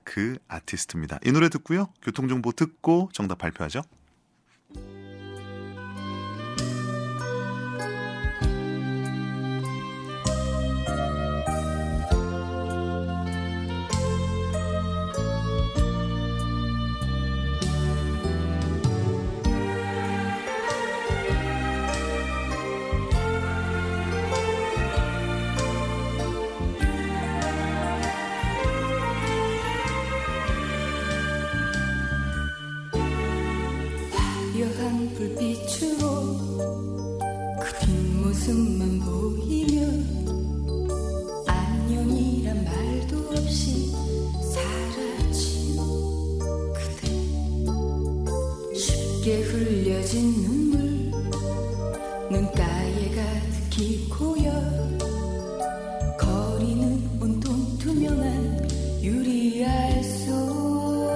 그 아티스트입니다. 이 노래 듣고요. 교통정보 듣고 정답 발표하죠. 지게 흘려진 눈물 눈가에 가득히 고여 거리는 온통 투명한 유리알 속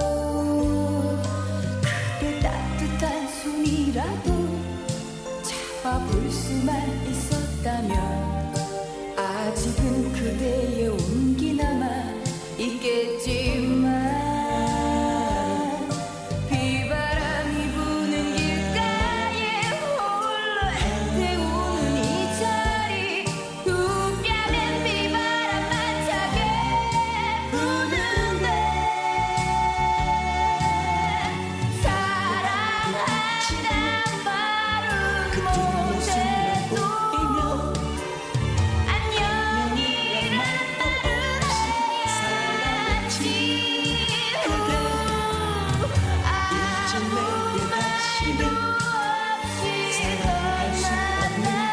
그대 따뜻한 손이라도 잡아볼 수만 있었다면 아직은 그대의 온기 남아 있겠지만 비바람이 부는 길가에 홀로 애태우는 이 자리 두 뺨엔 비바람만 차게 부는데 사랑한단 말은 못해도 안녕이란 말은 해야지 아무 말도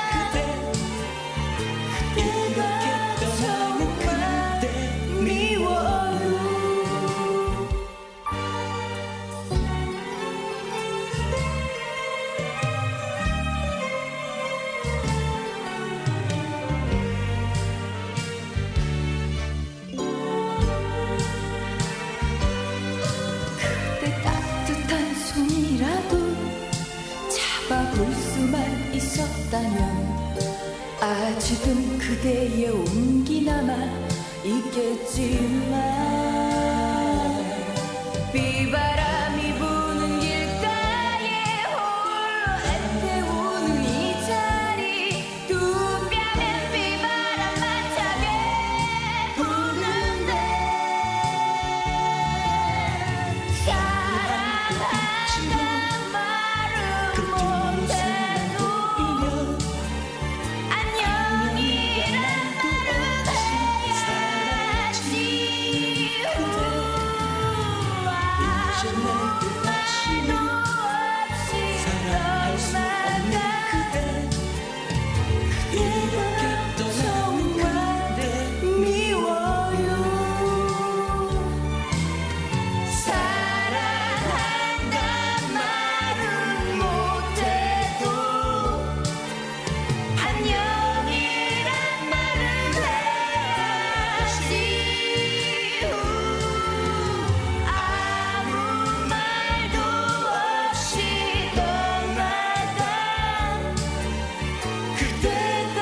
없이 널 만나 그대가 정말 미워요 그대 따뜻한 손이라도 잡아볼 수만 있었다면 아직은 그대의 온기 남아 있겠지만 비바람이 부는 길가에 홀로 애태우는 이 자리 두 뺨엔 비바람만 차게 부는데 사랑한단 말은 못해도 안녕이란 말은 해야지 아무 말도 없이 널 만나 그대가 정말 미워요 사랑한단 말은 못해도 안녕이란 말은 해야지 아무 말도 없이 떠나간 그대가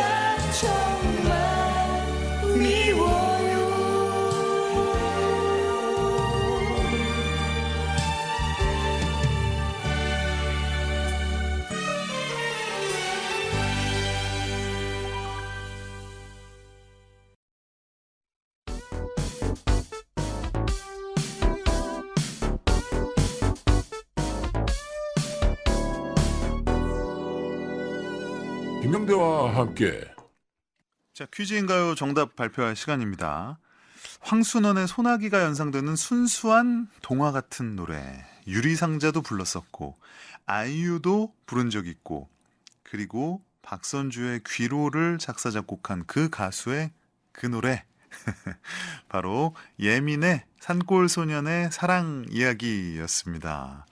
정말 미워요 김영대와 함께 자, 퀴즈인가요? 정답 발표할 시간입니다. 황순원의 소나기가 연상되는 순수한 동화 같은 노래. 유리상자도 불렀었고 아이유도 부른 적 있고 그리고 박선주의 귀로를 작사 작곡한 그 가수의 그 노래 바로 예민의 산골소년의 사랑 이야기였습니다.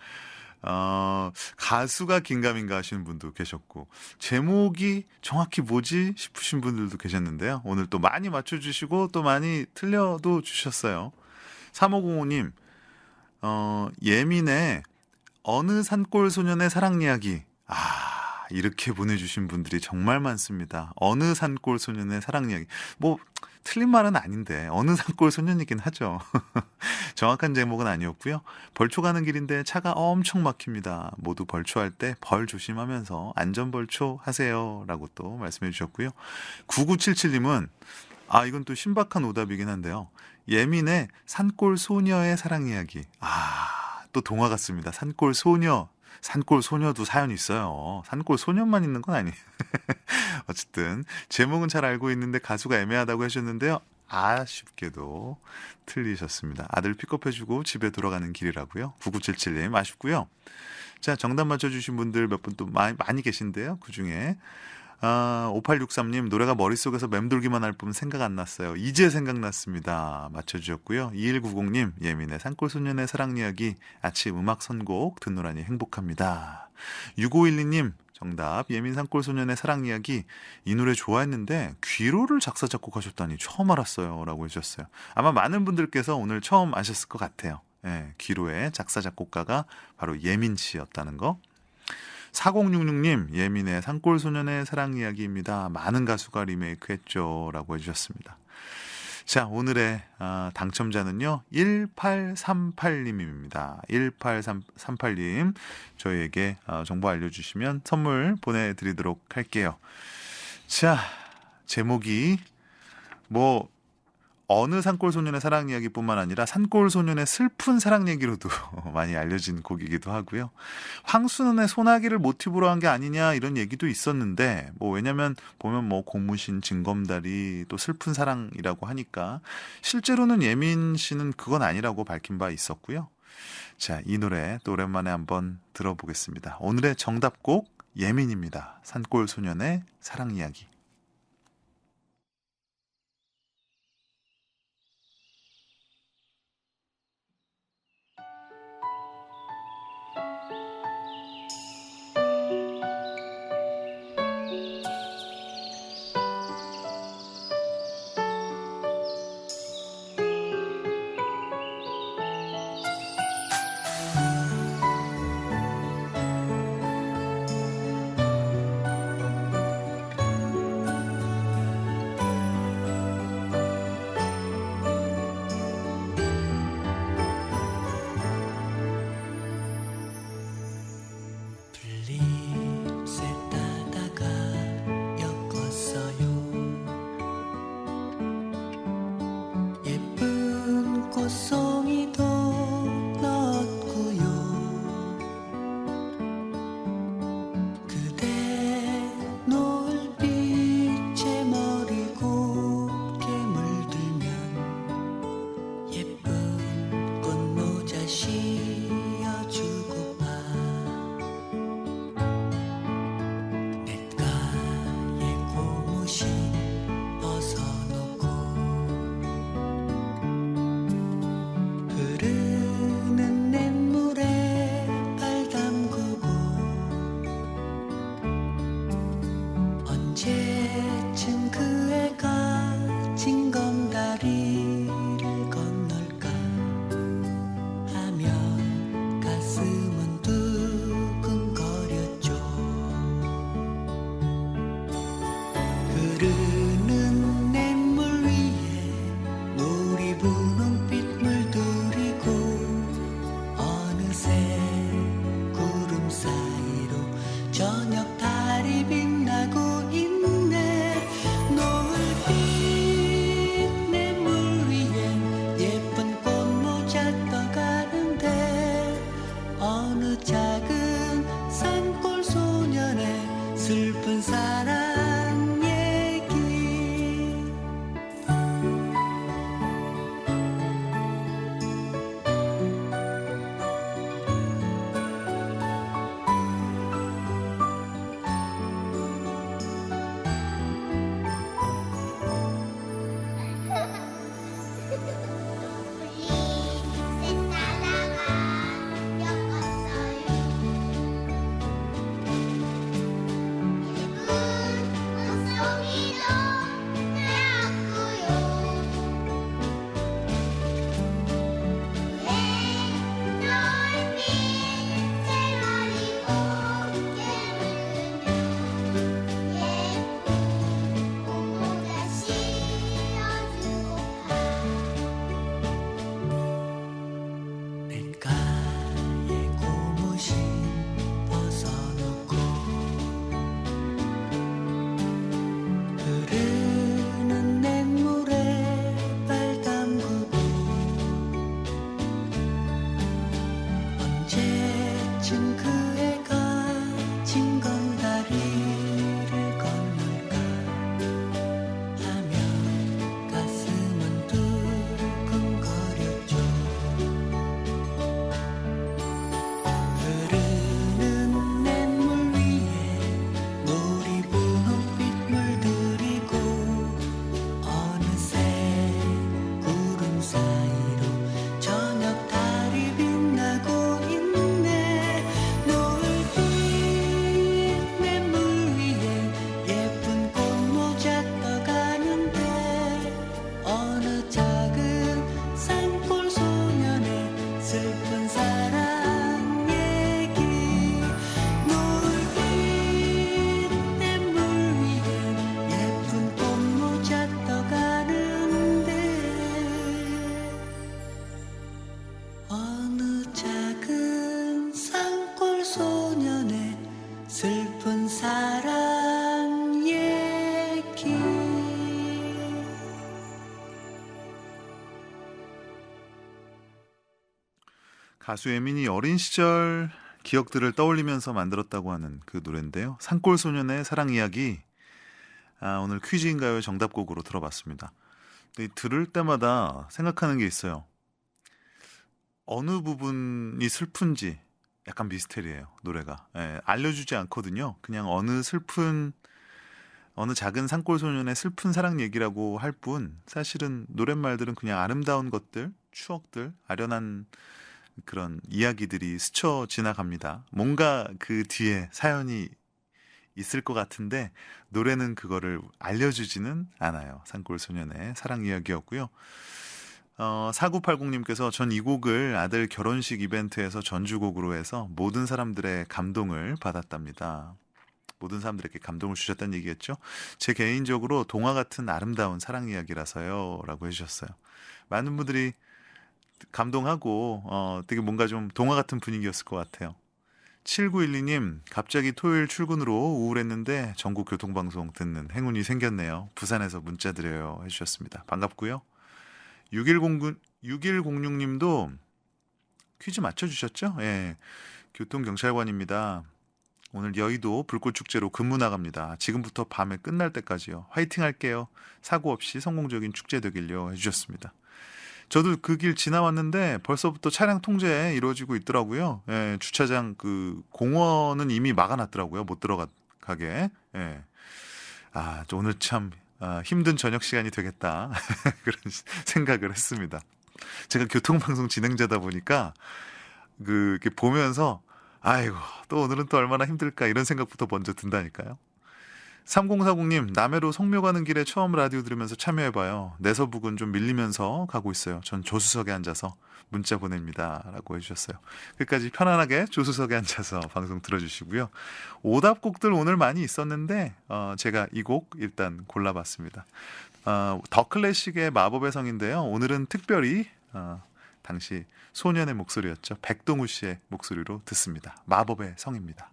가수가 긴가민가 하시는 분도 계셨고 제목이 정확히 뭐지 싶으신 분들도 계셨는데요. 오늘 또 많이 맞춰주시고 또 많이 틀려도 주셨어요. 3505님 예민의 어느 산골 소년의 사랑 이야기. 이렇게 보내주신 분들이 정말 많습니다. 어느 산골 소년의 사랑 이야기. 뭐 틀린 말은 아닌데 어느 산골 소년이긴 하죠. 정확한 제목은 아니었고요. 벌초 가는 길인데 차가 엄청 막힙니다. 모두 벌초할 때 벌 조심하면서 안전벌초 하세요 라고 또 말씀해 주셨고요. 9977님은 이건 또 신박한 오답이긴 한데요. 예민의 산골 소녀의 사랑 이야기. 또 동화 같습니다. 산골 소녀. 산골 소녀도 사연이 있어요. 산골 소년만 있는 건 아니에요. 어쨌든 제목은 잘 알고 있는데 가수가 애매하다고 하셨는데요. 아쉽게도 틀리셨습니다. 아들 픽업해주고 집에 돌아가는 길이라고요. 9977님 아쉽고요. 자, 정답 맞춰주신 분들 몇 분 또 많이 계신데요. 그중에 5863님 노래가 머릿속에서 맴돌기만 할 뿐 생각 안 났어요. 이제 생각났습니다. 맞춰주셨고요. 2190님 예민의 산골소년의 사랑 이야기 아침 음악 선곡 듣노라니 행복합니다. 6512님 정답 예민 산골소년의 사랑 이야기 이 노래 좋아했는데 귀로를 작사 작곡하셨다니 처음 알았어요 라고 해주셨어요. 아마 많은 분들께서 오늘 처음 아셨을 것 같아요. 예, 귀로의 작사 작곡가가 바로 예민 씨였다는 거. 4066님 예민의 산골소년의 사랑 이야기입니다. 많은 가수가 리메이크했죠 라고 해주셨습니다. 자 오늘의 당첨자는요 1838님입니다. 1838님 저희에게 정보 알려주시면 선물 보내드리도록 할게요. 자 제목이 뭐 어느 산골소년의 사랑 이야기뿐만 아니라 산골소년의 슬픈 사랑 얘기로도 많이 알려진 곡이기도 하고요. 황순원의 소나기를 모티브로 한 게 아니냐 이런 얘기도 있었는데 뭐 왜냐면 보면 뭐 고무신, 징검다리 또 슬픈 사랑이라고 하니까 실제로는 예민 씨는 그건 아니라고 밝힌 바 있었고요. 자, 이 노래 또 오랜만에 한번 들어보겠습니다. 오늘의 정답곡 예민입니다. 산골소년의 사랑 이야기. 풀잎새 따다가 엮었어요. 예쁜 꽃송이도 넣었고요. 그대 노을빛에 머리 곱게 물들면 예쁜 꽃모자 씌워주고파 냇가에 고무신 벗어놓고 흐르는 냇물에 발 담그고 언제쯤 그 애가 징검다리를 건널까 하며 가슴은 두근거렸죠. 흐르는 냇물 위에 노을이 분홍빛 물들이고 어느새 구름 사이로 저녁 달이 빛나고 있네. 노을빛 냇물 위엔 예쁜 꽃모자 떠가는데 어느 작은 산골 소년의 슬픈 사랑 얘기. 가수 예민이 어린 시절 기억들을 떠올리면서 만들었다고 하는 그 노래인데요. 산골소년의 사랑 이야기. 오늘 퀴즈인가요? 정답곡으로 들어봤습니다. 근데 들을 때마다 생각하는 게 있어요. 어느 부분이 슬픈지 약간 미스테리예요, 노래가. 예, 알려주지 않거든요. 그냥 어느 작은 산골소년의 슬픈 사랑 얘기라고 할 뿐, 사실은 노랫말들은 그냥 아름다운 것들, 추억들, 아련한 그런 이야기들이 스쳐 지나갑니다. 뭔가 그 뒤에 사연이 있을 것 같은데 노래는 그거를 알려주지는 않아요. 산골소년의 사랑 이야기였고요. 4980님께서 전 이 곡을 아들 결혼식 이벤트에서 전주곡으로 해서 모든 사람들의 감동을 받았답니다. 모든 사람들에게 감동을 주셨다는 얘기겠죠. 제 개인적으로 동화 같은 아름다운 사랑 이야기라서요 라고 해주셨어요. 많은 분들이 감동하고 되게 뭔가 좀 동화 같은 분위기였을 것 같아요. 7912님, 갑자기 토요일 출근으로 우울했는데 전국 교통방송 듣는 행운이 생겼네요. 부산에서 문자 드려요 해주셨습니다. 반갑고요. 6106님도 퀴즈 맞춰주셨죠? 예, 교통경찰관입니다. 오늘 여의도 불꽃축제로 근무 나갑니다. 지금부터 밤에 끝날 때까지요. 화이팅 할게요. 사고 없이 성공적인 축제 되길요 해주셨습니다. 저도 그 길 지나왔는데 벌써부터 차량 통제 이루어지고 있더라고요. 예, 주차장 그 공원은 이미 막아놨더라고요. 못 들어가게. 예. 오늘 참 힘든 저녁 시간이 되겠다. 그런 생각을 했습니다. 제가 교통방송 진행자다 보니까 이렇게 보면서 아이고 또 오늘은 또 얼마나 힘들까 이런 생각부터 먼저 든다니까요. 3040님, 남해로 송묘 가는 길에 처음 라디오 들으면서 참여해봐요. 내서북은 좀 밀리면서 가고 있어요. 전 조수석에 앉아서 문자 보냅니다. 라고 해주셨어요. 끝까지 편안하게 조수석에 앉아서 방송 들어주시고요. 오답곡들 오늘 많이 있었는데 제가 이 곡 일단 골라봤습니다. 더 클래식의 마법의 성인데요. 오늘은 특별히 당시 소년의 목소리였죠. 백동우 씨의 목소리로 듣습니다. 마법의 성입니다.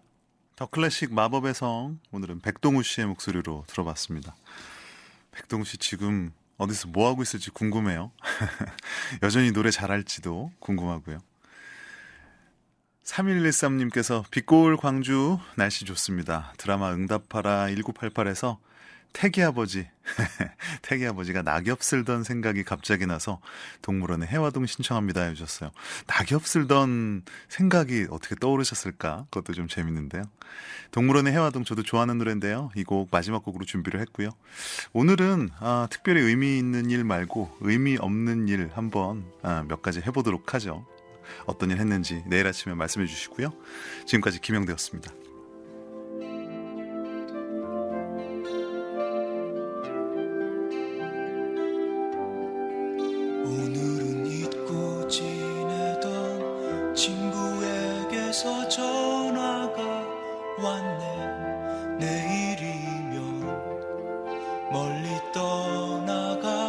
더 클래식 마법의 성, 오늘은 백동우 씨의 목소리로 들어봤습니다. 백동우 씨 지금 어디서 뭐 하고 있을지 궁금해요. 여전히 노래 잘할지도 궁금하고요. 3113님께서 빛고울 광주 날씨 좋습니다. 드라마 응답하라 1988에서 태기 아버지, 태기 아버지가 낙엽 쓸던 생각이 갑자기 나서 동물원에 해화동 신청합니다 해주셨어요. 낙엽 쓸던 생각이 어떻게 떠오르셨을까? 그것도 좀 재밌는데요. 동물원의 해화동 저도 좋아하는 노래인데요. 이 곡 마지막 곡으로 준비를 했고요. 오늘은 특별히 의미 있는 일 말고 의미 없는 일 한번 몇 가지 해보도록 하죠. 어떤 일 했는지 내일 아침에 말씀해 주시고요. 지금까지 김영대였습니다. 오늘은 잊고 지내던 친구에게서 전화가 왔네. 내일이면 멀리 떠나간다고.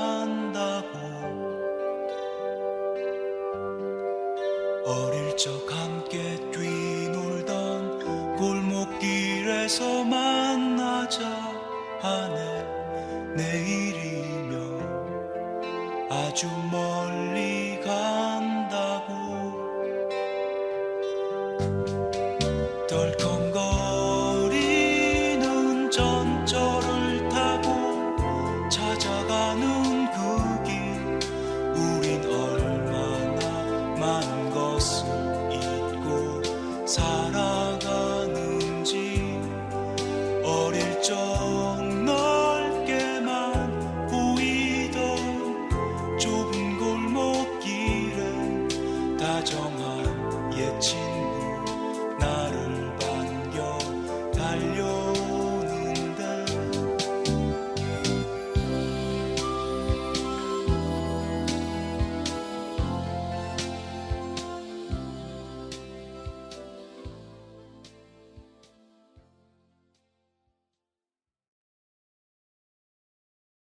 어릴 적 함께 뛰놀던 골목길에서 만나자 하네. 내일이면 아주 멀리 가